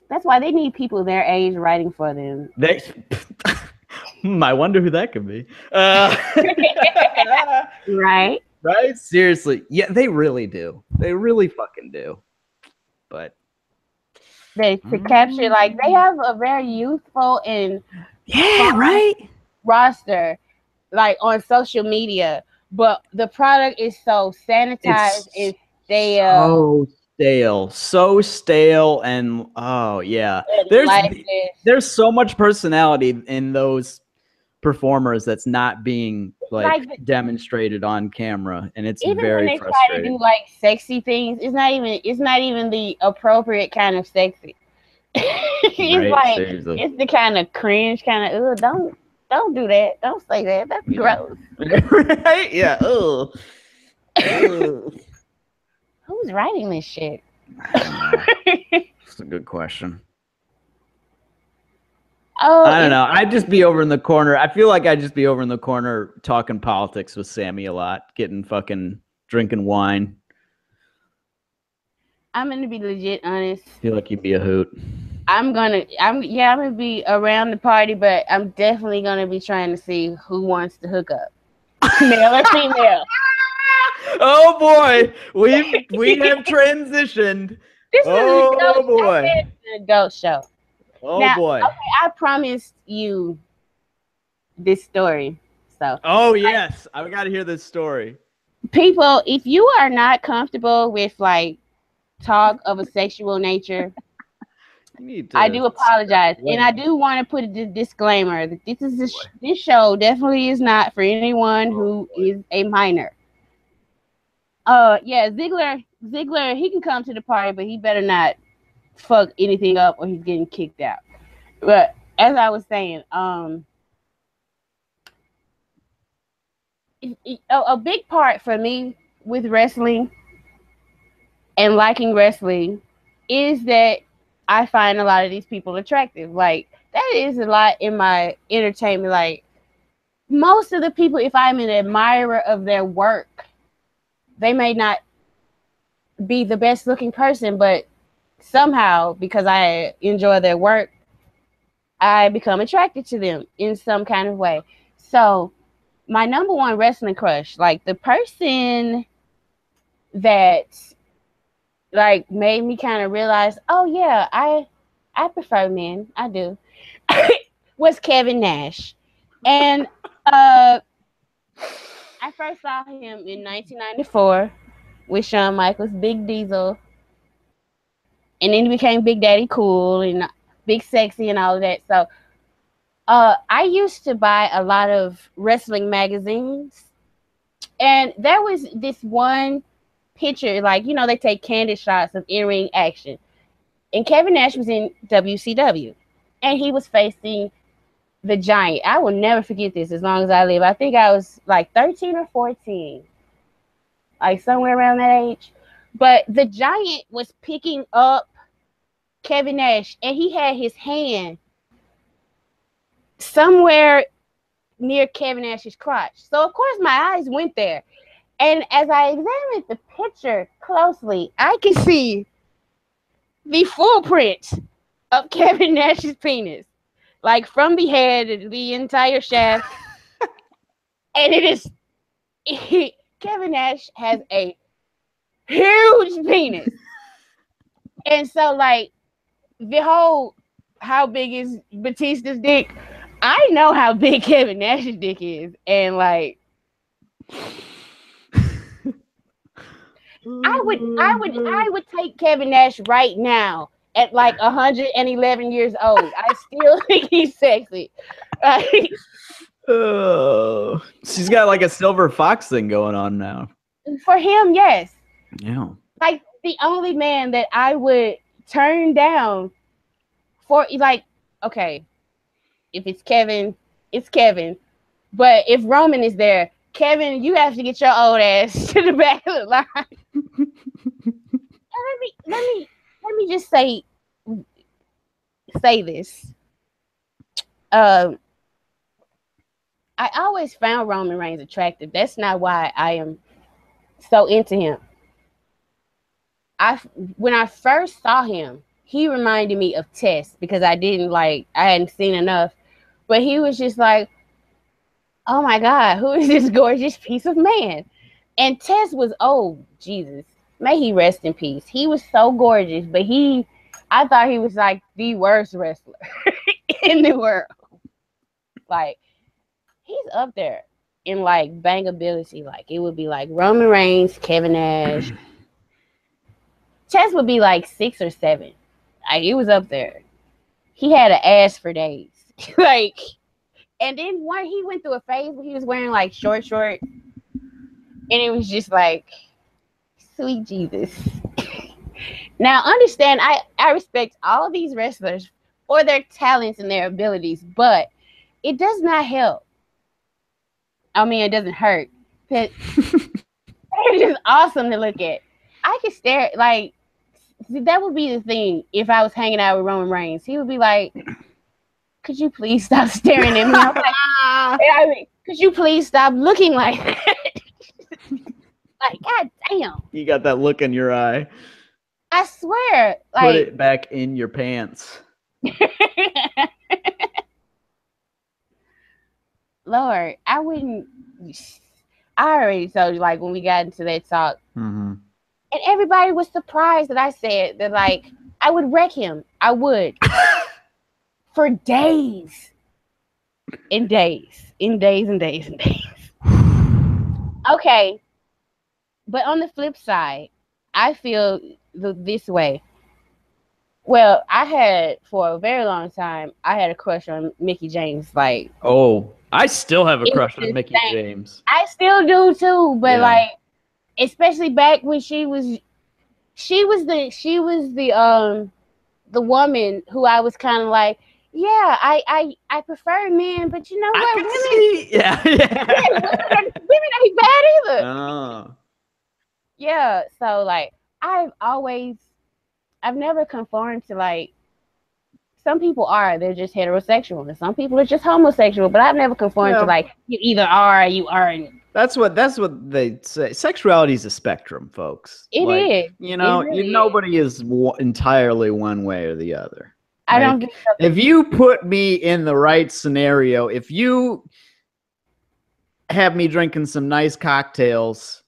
That's why they need people their age writing for them. I wonder who that could be. Right? Right? Seriously. Yeah, they really do. They really fucking do. But to capture, like, they have a very youthful and roster, like, on social media, but the product is so sanitized and stale. So stale, and there's so much personality in those performers that's not being demonstrated on camera, and it's even very when they frustrating. try to do like sexy things, it's not even the appropriate kind of sexy. Seriously. It's the kind of cringe kind of don't do that, don't say that, that's gross. Right? Yeah. Who's writing this shit? I don't know. That's a good question. Oh, I don't know. I'd just be over in the corner. I feel like I'd just be over in the corner talking politics with Sammy a lot, drinking wine. I'm gonna be legit honest. I feel like you'd be a hoot. I'm gonna be around the party, but I'm definitely gonna be trying to see who wants to hook up, male or female. Oh boy, we have transitioned. This is an adult show. Oh now, boy. Okay, I promised you this story. So. Oh yes, I got to hear this story. People, if you are not comfortable with like talk of a sexual nature, I do apologize, and I do want to put a disclaimer that this show definitely is not for anyone who is a minor. Ziggler, he can come to the party, but he better not fuck anything up or he's getting kicked out. But as I was saying, a big part for me with wrestling and liking wrestling is that I find a lot of these people attractive. Like, that is a lot in my entertainment. Like, most of the people, if I'm an admirer of their work, they may not be the best looking person, but somehow, because I enjoy their work, I become attracted to them in some kind of way. So my number one wrestling crush, like the person that like made me kind of realize, oh yeah, I prefer men, I do, was Kevin Nash. And I first saw him in 1994 with Shawn Michaels, Big Diesel. And then he became Big Daddy Cool and Big Sexy and all of that. So I used to buy a lot of wrestling magazines. And there was this one picture, like, you know, they take candid shots of in-ring action. And Kevin Nash was in WCW. And he was facing the Giant. I will never forget this as long as I live. I think I was like 13 or 14, like somewhere around that age. But the Giant was picking up Kevin Nash, and he had his hand somewhere near Kevin Nash's crotch. So of course my eyes went there. And as I examined the picture closely, I could see the full print of Kevin Nash's penis. Like from the head, the entire shaft. And it is Kevin Nash has a huge penis. And so like the whole how big is Batista's dick? I know how big Kevin Nash's dick is. And like I would take Kevin Nash right now at like 111 years old. I still think he's sexy. Oh, she's got like a silver fox thing going on now. For him, yes. Yeah. Like the only man that I would turn down for, like, okay, if it's Kevin, it's Kevin. But if Roman is there, Kevin, you have to get your old ass to the back of the line. Let me just say this. I always found Roman Reigns attractive. That's not why I am so into him. When I first saw him, he reminded me of Tess because I hadn't seen enough. But he was just like, oh my God, who is this gorgeous piece of man? And Tess was, oh, Jesus. May he rest in peace. He was so gorgeous, but I thought he was like the worst wrestler in the world. Like, he's up there in like bangability. Like, it would be like Roman Reigns, Kevin Nash. Tess would be like 6 or 7. Like, it was up there. He had an ass for days. Like, and then he went through a phase where he was wearing like short, and it was just like, sweet Jesus. Now, understand, I respect all of these wrestlers for their talents and their abilities, but it does not help. I mean, it doesn't hurt. It's just awesome to look at. I could stare, like, that would be the thing if I was hanging out with Roman Reigns. He would be like, could you please stop staring at me? I was like, I mean, could you please stop looking like that? Like, God damn. You got that look in your eye. I swear. Like, put it back in your pants. Lord, I already told you, like, when we got into that talk. Mm-hmm. And everybody was surprised that I said that, like, I would wreck him. I would. For days. And days. And days and days and days. Okay. But on the flip side, I feel this way. Well, for a very long time, I had a crush on Mickie James. Like, oh, I still have a crush on Mickie James. I still do too, but like, especially back when she was the woman who I was kind of like, yeah, I prefer men, but you know what? Women ain't bad either. Oh. Yeah, so like I've never conformed to, like, some people they're just heterosexual and some people are just homosexual, but I've never conformed to like you either are or you aren't. That's what they say. Sexuality is a spectrum, folks. It is. You know, nobody is entirely one way or the other. I don't get if you put me in the right scenario, if you have me drinking some nice cocktails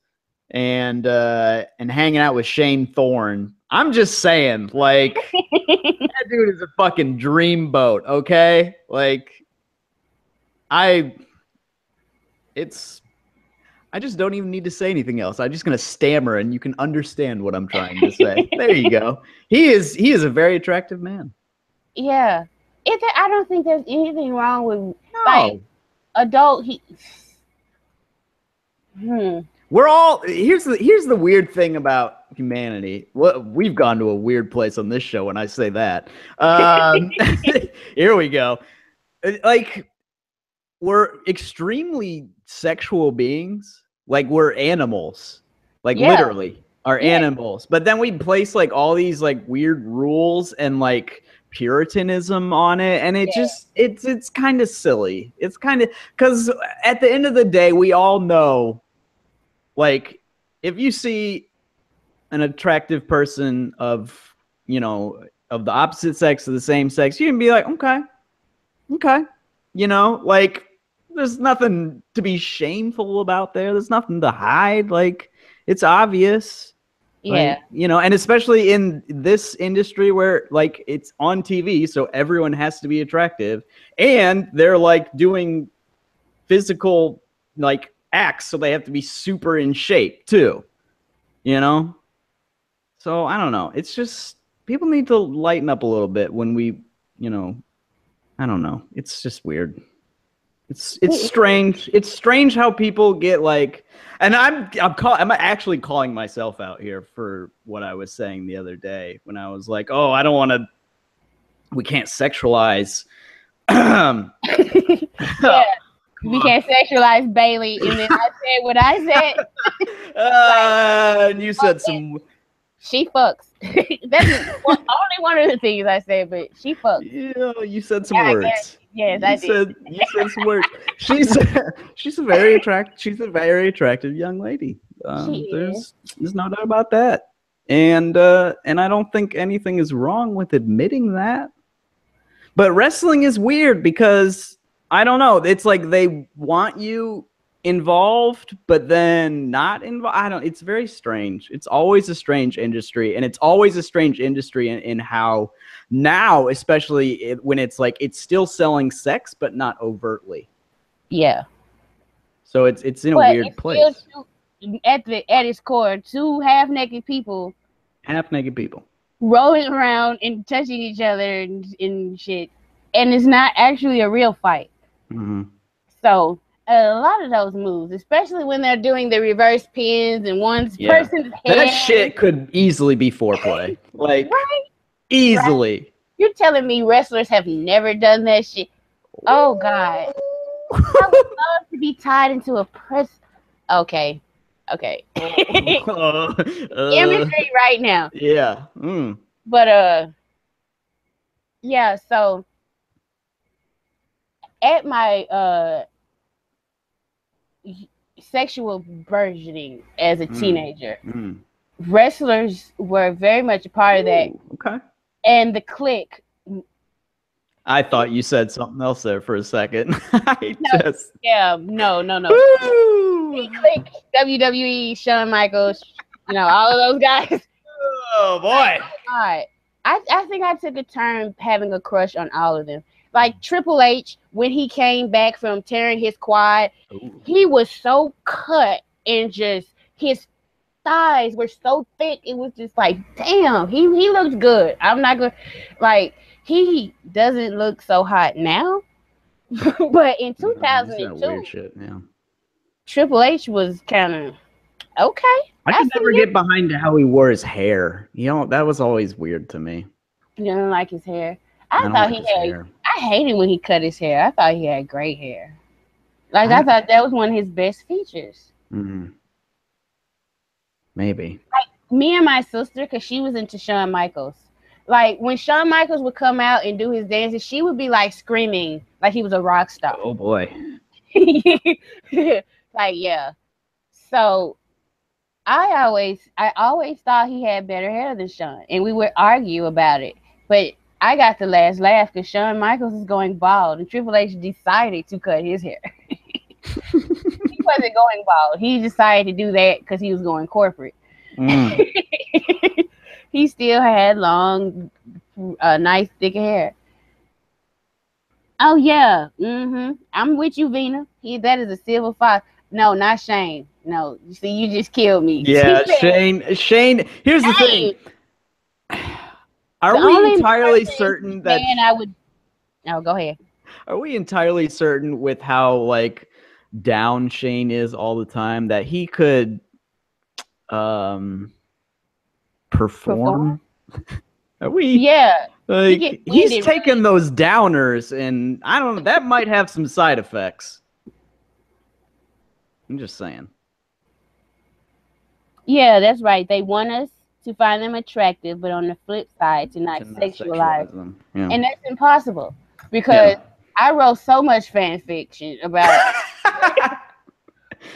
and hanging out with Shane Thorne, I'm just saying, like, that dude is a fucking dreamboat, okay? Like, I just don't even need to say anything else. I'm just gonna stammer, and you can understand what I'm trying to say. There you go. He is a very attractive man. Yeah, I don't think there's anything wrong with like adult. We're all here's the weird thing about humanity. Well, we've gone to a weird place on this show when I say that. Here we go. like we're extremely sexual beings. Like we're animals. Like literally are animals. But then we place like all these like weird rules and like puritanism on it, and it just it's kind of silly. It's kind of because at the end of the day, we all know, like, if you see an attractive person of, you know, of the opposite sex or the same sex, you can be like, okay, you know, like there's nothing to be shameful about there. There's nothing to hide. Like it's obvious. Like, you know, and especially in this industry where like it's on TV, so everyone has to be attractive, and they're like doing physical like acts, so they have to be super in shape too, you know? So I don't know. It's just people need to lighten up a little bit when we, you know, I don't know. It's just weird. It's strange. It's strange how people get like, and I'm actually calling myself out here for what I was saying the other day when I was like, oh, I don't want to. We can't sexualize. Yeah, we can't sexualize Bailey, and then I said what I said. And you said some. She fucks. That's only one of the things I said, but she fucks. Yeah, you said some words. Yes, I did. You said some words. She's a very attractive young lady. There's no doubt about that. And I don't think anything is wrong with admitting that. But wrestling is weird because I don't know. It's like they want you involved, but then not involved. It's very strange. It's always a strange industry, and it's always a strange industry in how now, especially when it's like it's still selling sex, but not overtly. Yeah. So it's in a weird place. At its core, two half-naked people rolling around and touching each other and shit, and it's not actually a real fight. Mm-hmm. So a lot of those moves, especially when they're doing the reverse pins and one's person's head. That shit could easily be foreplay. Like, easily. Right? You're telling me wrestlers have never done that shit? Oh, God. I would love to be tied into a press. Okay. Imagery right now. Yeah. But, yeah, so at my, sexual burgeoning as a teenager, wrestlers were very much a part of that. Okay. And the clique. I thought you said something else there for a second. No. The clique, WWE, Shawn Michaels, you know, all of those guys. Oh boy. All right. I think I took a turn having a crush on all of them. Like Triple H, when he came back from tearing his quad, he was so cut and just his thighs were so thick. It was just like, damn, he looked good. I'm not gonna like he doesn't look so hot now. But in 2002, weird shit, Triple H was kind of okay. I could never get behind how he wore his hair. You know, that was always weird to me. You don't like his hair? I thought he had hair. I hated when he cut his hair. I thought he had great hair. Like I thought that was one of his best features. Mm-hmm. Maybe. Like me and my sister, because she was into Shawn Michaels. Like when Shawn Michaels would come out and do his dances, she would be like screaming like he was a rock star. Oh boy. Like yeah. So I always thought he had better hair than Shawn, and we would argue about it. But I got the last laugh because Shawn Michaels is going bald, and Triple H decided to cut his hair. He wasn't going bald. He decided to do that because he was going corporate. He still had long, nice, thick hair. Oh, yeah. I'm with you, Vina. That is a silver fox. No, not Shane. No, you see, you just killed me. Yeah, Shane. Here's the thing. Are we entirely certain that I would? No, go ahead. Are we entirely certain with how like down Shane is all the time that he could perform? Are we? Yeah. Like he's taking those downers, and I don't know. That might have some side effects. I'm just saying. Yeah, that's right. They want us to find them attractive, but on the flip side, to not sexualize them. Yeah. And that's impossible because I wrote so much fan fiction about.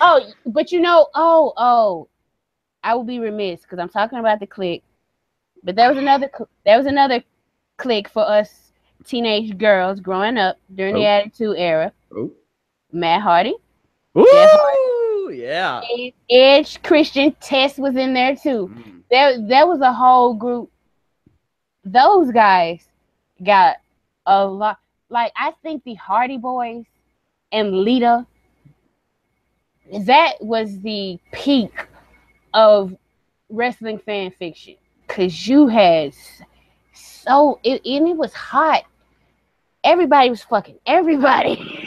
Oh, but you know, I will be remiss because I'm talking about the clique. But there was another clique for us teenage girls growing up during the Attitude Era. Matt Hardy. Ooh, Jeff Hardy, yeah. Edge, Christian, Tess was in there too. There was a whole group. Those guys got a lot. Like, I think the Hardy Boys and Lita, that was the peak of wrestling fan fiction. Because you had and it was hot. Everybody was fucking everybody.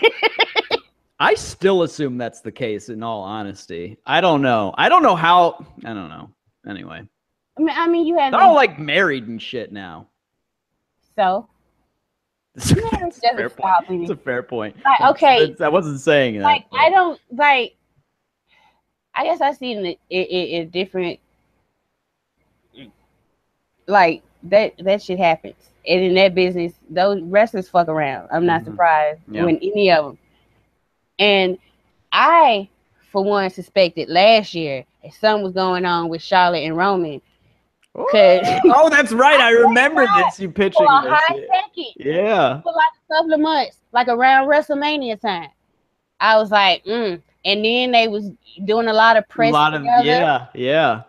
I still assume that's the case, in all honesty. I don't know. I don't know. Anyway. I mean, you had... They're all, like, married and shit now. So? It's a fair point. Like, okay. I wasn't saying that. Like, but. I don't... Like, I guess I see it in different... Like, that shit happens. And in that business, those wrestlers fuck around. I'm not surprised when any of them. And I, for one, suspected last year that something was going on with Charlotte and Roman. Oh, that's right. I remember this. You pitching for a this. high second. Yeah. For like a couple of months, like around WrestleMania time. I was like, And then they was doing a lot of press together. Yeah.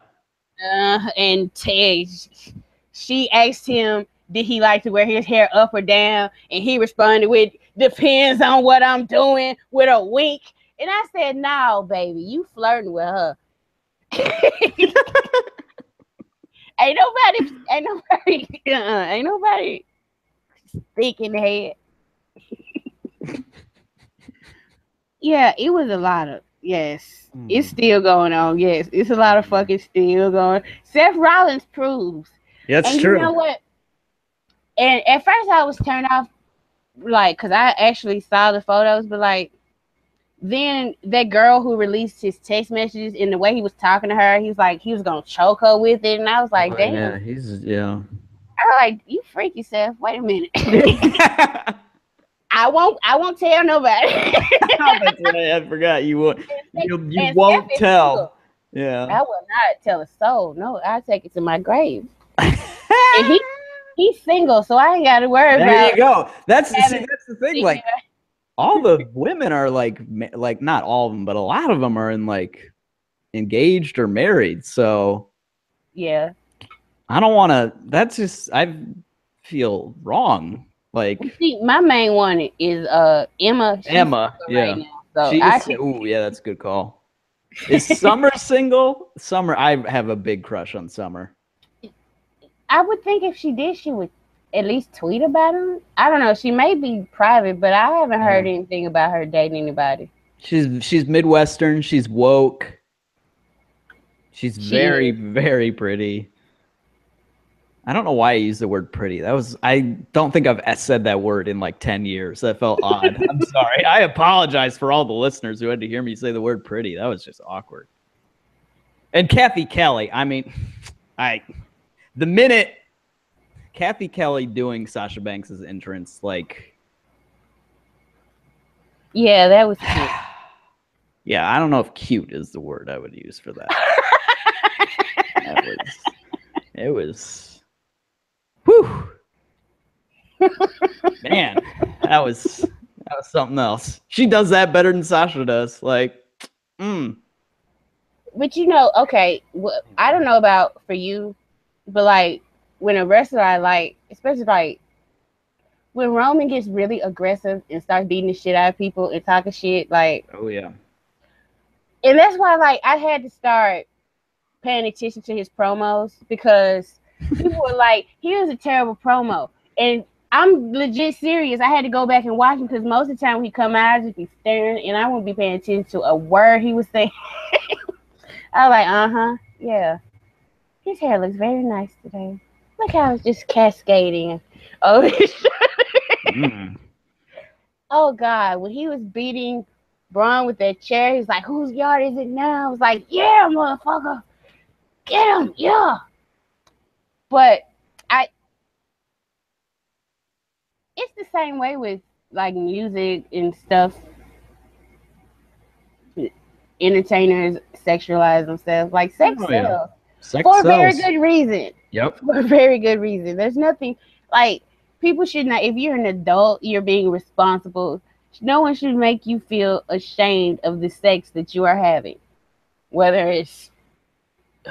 And she asked him, did he like to wear his hair up or down? And he responded with, depends on what I'm doing, with a wink. And I said, no, baby, you flirting with her. Ain't nobody thick in the head. Yeah, it was a lot of, yes. It's still going on, yes. It's a lot of fucking still going. Seth Rollins proves. Yeah, that's true. You know what? And at first I was turned off, like, because I actually saw the photos, but, like, then that girl who released his text messages and the way he was talking to her, he was like, he was going to choke her with it. And I was like, damn. Yeah, I was like, you freaky, Seth. Wait a minute. I won't tell nobody. That's right. I forgot. You won't tell. Single. Yeah. I will not tell a soul. No, I'll take it to my grave. And he's single, so I ain't got to worry about it. There you go. That's the thing. Like, all the women are like not all of them, but a lot of them are in like engaged or married. So yeah, I don't want to. That's just, I feel wrong. Like, see, my main one is Emma. Emma, yeah. Right now, so yeah, that's a good call. Is Summer single? Summer, I have a big crush on Summer. I would think if she did, she would at least tweet about him. I don't know. She may be private, but I haven't heard anything about her dating anybody. She's Midwestern. She's woke. She's very, very pretty. I don't know why I used the word pretty. I don't think I've said that word in like 10 years. That felt odd. I'm sorry. I apologize for all the listeners who had to hear me say the word pretty. That was just awkward. And Kathy Kelly. I mean, the minute Kathy Kelly doing Sasha Banks' entrance, like... Yeah, that was cute. Yeah, I don't know if cute is the word I would use for that. It was... Whew. Man, that was something else. She does that better than Sasha does. Like, But you know, okay, I don't know about for you, but like when a wrestler I like, especially like when Roman gets really aggressive and starts beating the shit out of people and talking shit, like, oh yeah. And that's why, like, I had to start paying attention to his promos because people were like, he was a terrible promo. And I'm legit serious. I had to go back and watch him because most of the time when he come out, I'd just be staring and I wouldn't be paying attention to a word he was saying. I was like, yeah. His hair looks very nice today. Look how it's just cascading. Oh, oh God! When he was beating Braun with that chair, he was like, "Whose yard is it now?" I was like, "Yeah, motherfucker, get him, yeah." But it's the same way with like music and stuff. Entertainers sexualize themselves. Like sex sells. Sex For a sells. very good reason. Yep. For a very good reason. There's nothing like people should not. If you're an adult, you're being responsible. No one should make you feel ashamed of the sex that you are having, whether it's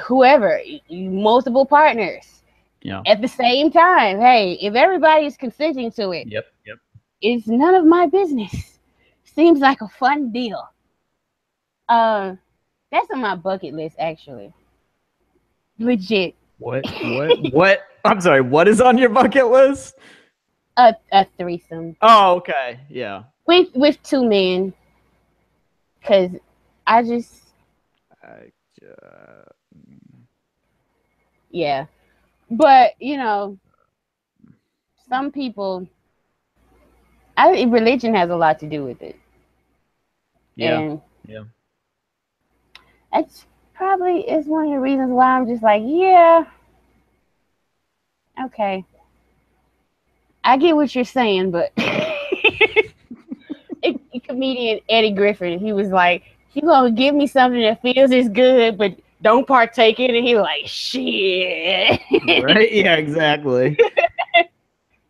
whoever, multiple partners. Yeah. At the same time, hey, if everybody is consenting to it, Yep. it's none of my business. Seems like a fun deal. That's on my bucket list, actually. Legit. What? I'm sorry. What is on your bucket list? A threesome. Oh, okay. Yeah. With two men, because I just. Yeah, but you know, some people. Religion has a lot to do with it. Yeah. And yeah. That's probably is one of the reasons why I'm just like, yeah, okay. I get what you're saying, but comedian Eddie Griffin, he was like, you gonna give me something that feels as good, but don't partake in it. And he was like, shit. Right? Yeah, exactly.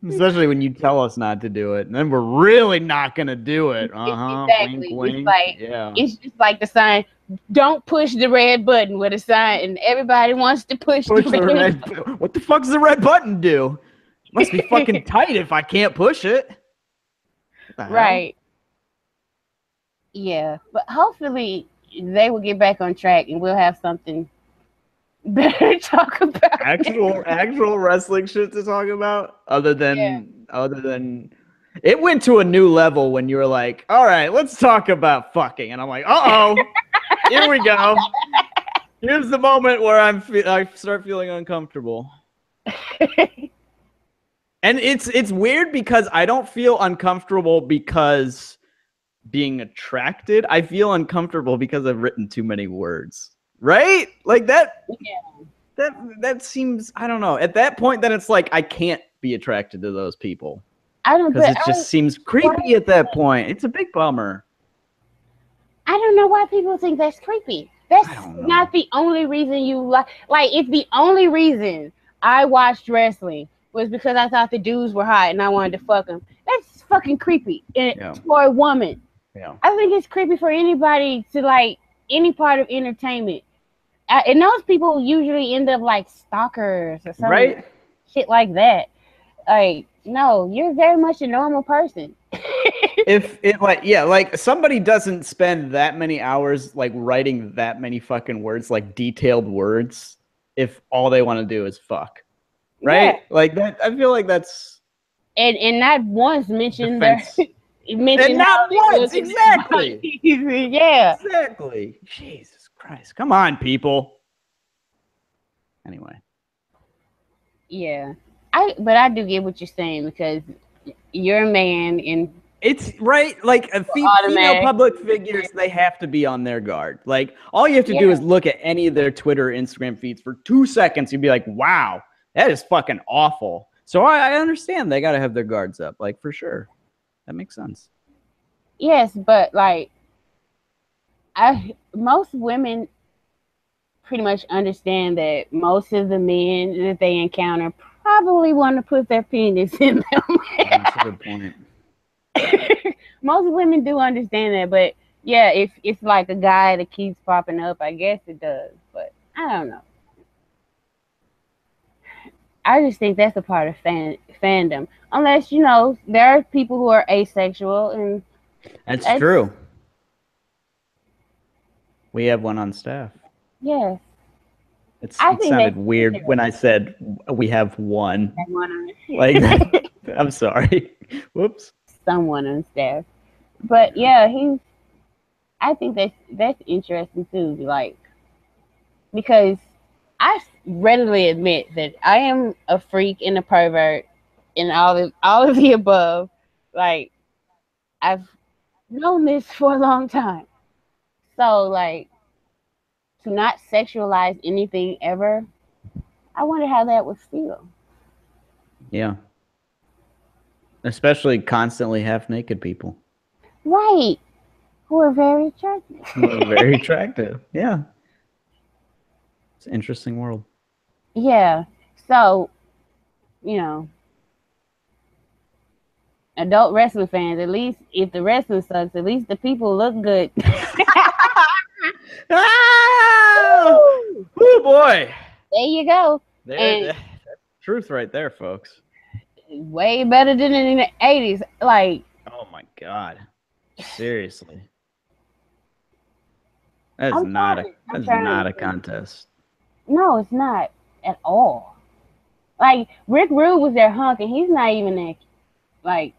Especially when you tell us not to do it, and then we're really not gonna do it. Exactly. Wink, wink. It's like, yeah. It's just like the sign, don't push the red button with a sign, and everybody wants to push the red button. What the fuck does the red button do? It must be fucking tight if I can't push it. Right. Yeah, but hopefully they will get back on track, and we'll have something better to talk about. Actual wrestling shit to talk about, other than it went to a new level when you were like, all right, let's talk about fucking, and I'm like, here we go. Here's the moment where I start feeling uncomfortable. And it's weird because I don't feel uncomfortable because being attracted. I feel uncomfortable because I've written too many words. Right? Like that. Yeah. That seems, I don't know. At that point, then it's like I can't be attracted to those people. I don't. Because it just seems creepy at that point. It's a big bummer. I don't know why people think that's creepy. That's not the only reason you like. Like, if the only reason I watched wrestling was because I thought the dudes were hot and I wanted to fuck them, that's fucking creepy for a woman. Yeah. I think it's creepy for anybody to like any part of entertainment. And those people usually end up like stalkers or something, right? Shit like that. Like, no, you're very much a normal person. If it like somebody doesn't spend that many hours like writing that many fucking words, like detailed words, if all they want to do is fuck, right? Yeah. Like that, I feel like that's and not once mentioned their. And not once, exactly. Yeah, exactly. Jesus Christ, come on, people. Anyway. Yeah, but I do get what you're saying because you're a man and it's right. Like female public figures, they have to be on their guard. Like all you have to do is look at any of their Twitter, Instagram feeds for 2 seconds. You'd be like, wow, that is fucking awful. So I understand they got to have their guards up, like for sure. That makes sense. Yes, but like most women pretty much understand that most of the men that they encounter probably want to put their penis in them. That's a good point. Most women do understand that, but yeah, if it's like a guy that keeps popping up, I guess it does. But I don't know. I just think that's a part of fandom. Unless, you know, there are people who are asexual and that's true. We have one on staff. Yes. It sounded weird when I said we have one. Like, I'm sorry. Whoops. Someone on staff. But yeah, I think that's interesting too. Like, because readily admit that I am a freak and a pervert and all of the above. Like, I've known this for a long time. So, like, to not sexualize anything ever, I wonder how that would feel. Yeah. Especially constantly half-naked people. Right. Who are very attractive. Who are very attractive. Yeah. It's an interesting world. Yeah. So, you know, adult wrestling fans, at least if the wrestling sucks, at least the people look good. Oh boy. There you go. That's truth right there, folks. Way better than in the 80s. Like, oh my God. Seriously. That's not a contest. No, it's not at all. Like, Rick Rude was their hunk, and he's not even there. Like,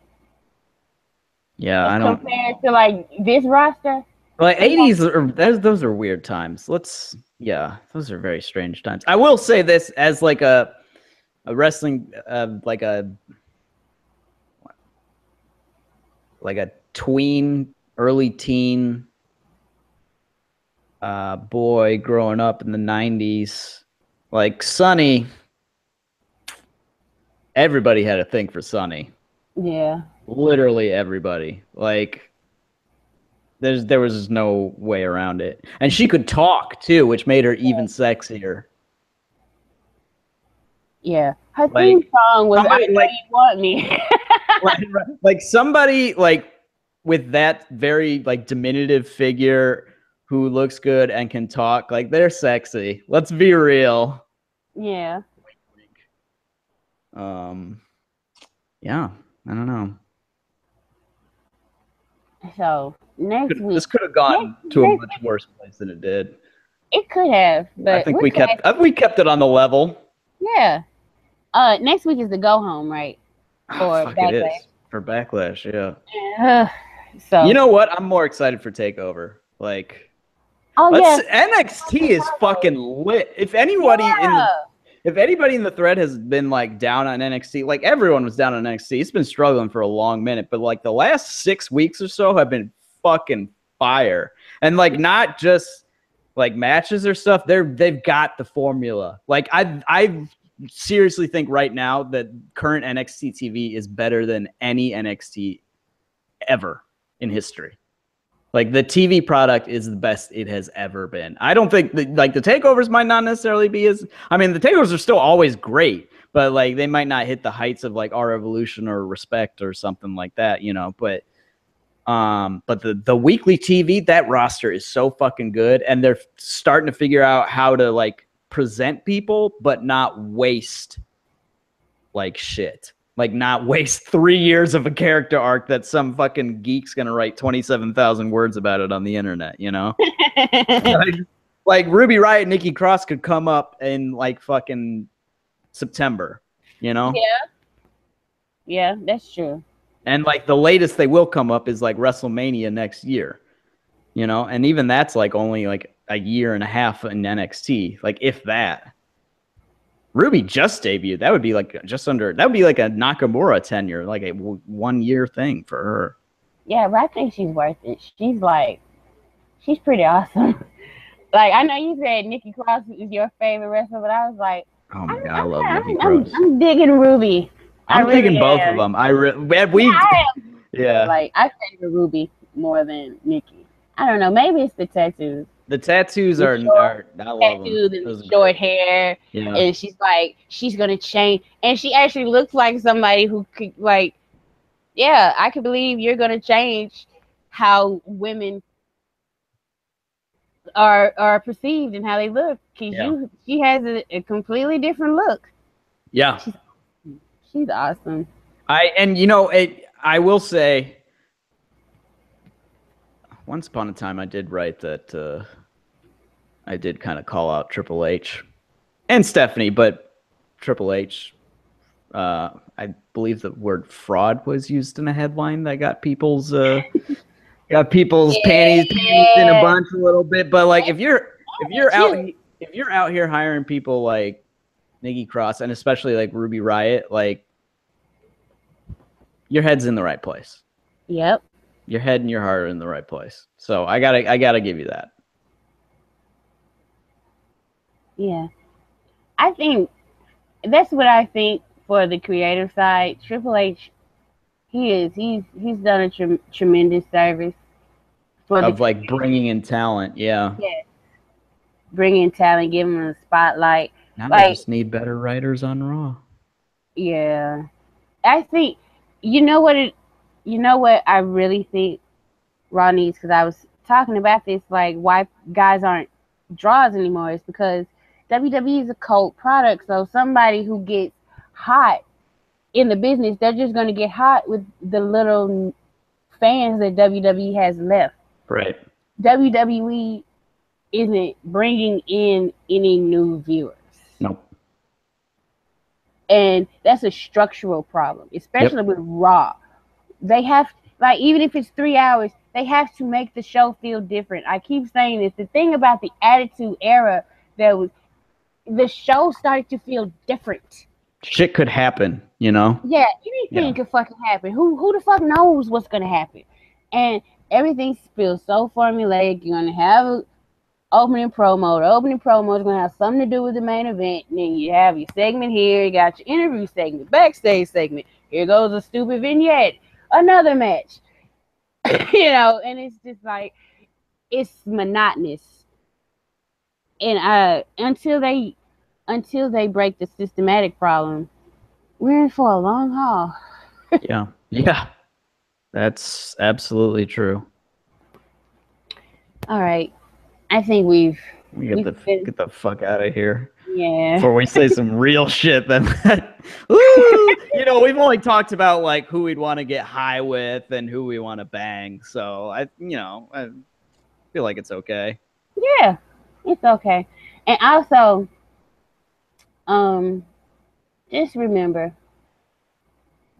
yeah, I don't. Compared to like this roster, like 80s, those are weird times. Those are very strange times. I will say this as like a wrestling, like a tween, early teen boy growing up in the 90s. Like Sonny, everybody had a thing for Sonny. Yeah. Literally everybody. Like there was no way around it. And she could talk too, which made her even sexier. Yeah. Her theme song was "I Know You Want Me." like somebody like with that very like diminutive figure who looks good and can talk, like they're sexy. Let's be real. Yeah. Yeah, I don't know. So next week, this could have gone to a much worse place than it did. It could have, but I think we kept it on the level. Yeah. Next week is the go home, right? For Backlash. It is. For Backlash, yeah. So you know what? I'm more excited for Takeover. Like, NXT is fucking lit. If anybody in the thread has been like down on NXT, like everyone was down on NXT. It's been struggling for a long minute, but like the last 6 weeks or so have been fucking fire. And like not just like matches or stuff. They've got the formula. Like I seriously think right now that current NXT TV is better than any NXT ever in history. Like the TV product is the best it has ever been. I don't think the takeovers might not necessarily be the takeovers are still always great, but like they might not hit the heights of like Our Evolution or Respect or something like that, you know, but the weekly TV, that roster is so fucking good, and they're starting to figure out how to like present people but not waste like shit. Like not waste 3 years of a character arc that some fucking geek's gonna write 27,000 words about it on the internet, you know? like Ruby Riott and Nikki Cross could come up in like fucking September, you know? Yeah, that's true. And like the latest they will come up is like WrestleMania next year, you know? And even that's like only like a year and a half in NXT, like if that. Ruby just debuted. That would be like that would be like a Nakamura tenure, like a 1 year thing for her. Yeah, but I think she's worth it. She's pretty awesome. Like, I know you said Nikki Cross is your favorite wrestler, but I was like, oh my God, I love Nikki Cross. I'm digging Ruby. I'm digging both of them. Yeah. Like, I favor Ruby more than Nikki. I don't know. Maybe it's the tattoos. The tattoos are I love tattoos them. And short hair. Yeah. And she's gonna change. And she actually looks like somebody who could like, yeah, I could believe you're gonna change how women are perceived and how they look. Cause she has a completely different look. Yeah. She's awesome. I will say, once upon a time, I did write that I did kind of call out Triple H and Stephanie, but Triple H, I believe the word fraud was used in a headline that got people's panties in a bunch a little bit. But like, if you're out, if you're out here hiring people like Nikki Cross and especially like Ruby Riott, like your head's in the right place. Yep. Your head and your heart are in the right place. So I gotta give you that. Yeah. I think that's what I think for the creative side. Triple H, he's done a tremendous service for of like bringing in talent. Yeah. Bringing talent, giving them a spotlight. Now like, we just need better writers on Raw. Yeah. I think you know what I really think Raw needs, because I was talking about this, like why guys aren't draws anymore, is because WWE is a cult product. So somebody who gets hot in the business, they're just going to get hot with the little fans that WWE has left. Right. WWE isn't bringing in any new viewers. Nope. And that's a structural problem, especially with Raw. They have, like, even if it's 3 hours, they have to make the show feel different. I keep saying this. The thing about the Attitude Era, the show started to feel different. Shit could happen, you know? Yeah, anything could fucking happen. Who the fuck knows what's gonna happen? And everything feels so formulaic. You're gonna have an opening promo. The opening promo is gonna have something to do with the main event. And then you have your segment here. You got your interview segment, backstage segment. Here goes a stupid vignette. Another match. You know, and it's just like, it's monotonous. And until they break the systematic problem, we're in for a long haul. Yeah. That's absolutely true. All right. I think we get the fuck out of here. Yeah. Before we say some real shit, then you know, we've only talked about like who we'd want to get high with and who we want to bang. So I feel like it's okay. Yeah, it's okay. And also, just remember,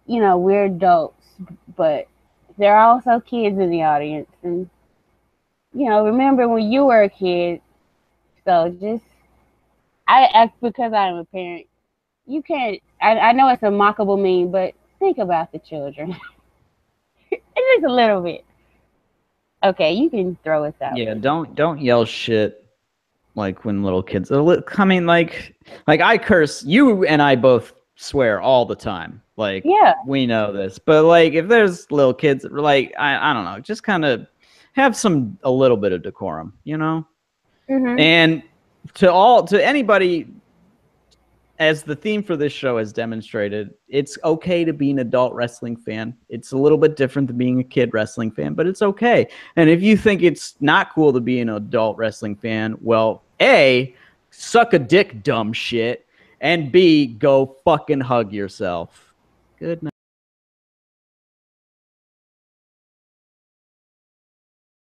you know, we're adults, but there are also kids in the audience, and you know, remember when you were a kid. So just, because I'm a parent, you can't. I know it's a mockable meme, but think about the children. Just a little bit. Okay, you can throw it out. Yeah, don't yell shit like when little kids. I mean, like I curse. You and I both swear all the time. Like, yeah, we know this. But like, if there's little kids, like I don't know, just kind of have a little bit of decorum, you know. Mm-hmm. And to anybody, as the theme for this show has demonstrated, it's okay to be an adult wrestling fan. It's a little bit different than being a kid wrestling fan, but it's okay. And if you think it's not cool to be an adult wrestling fan, well, A, suck a dick, dumb shit, and B, go fucking hug yourself. Good night.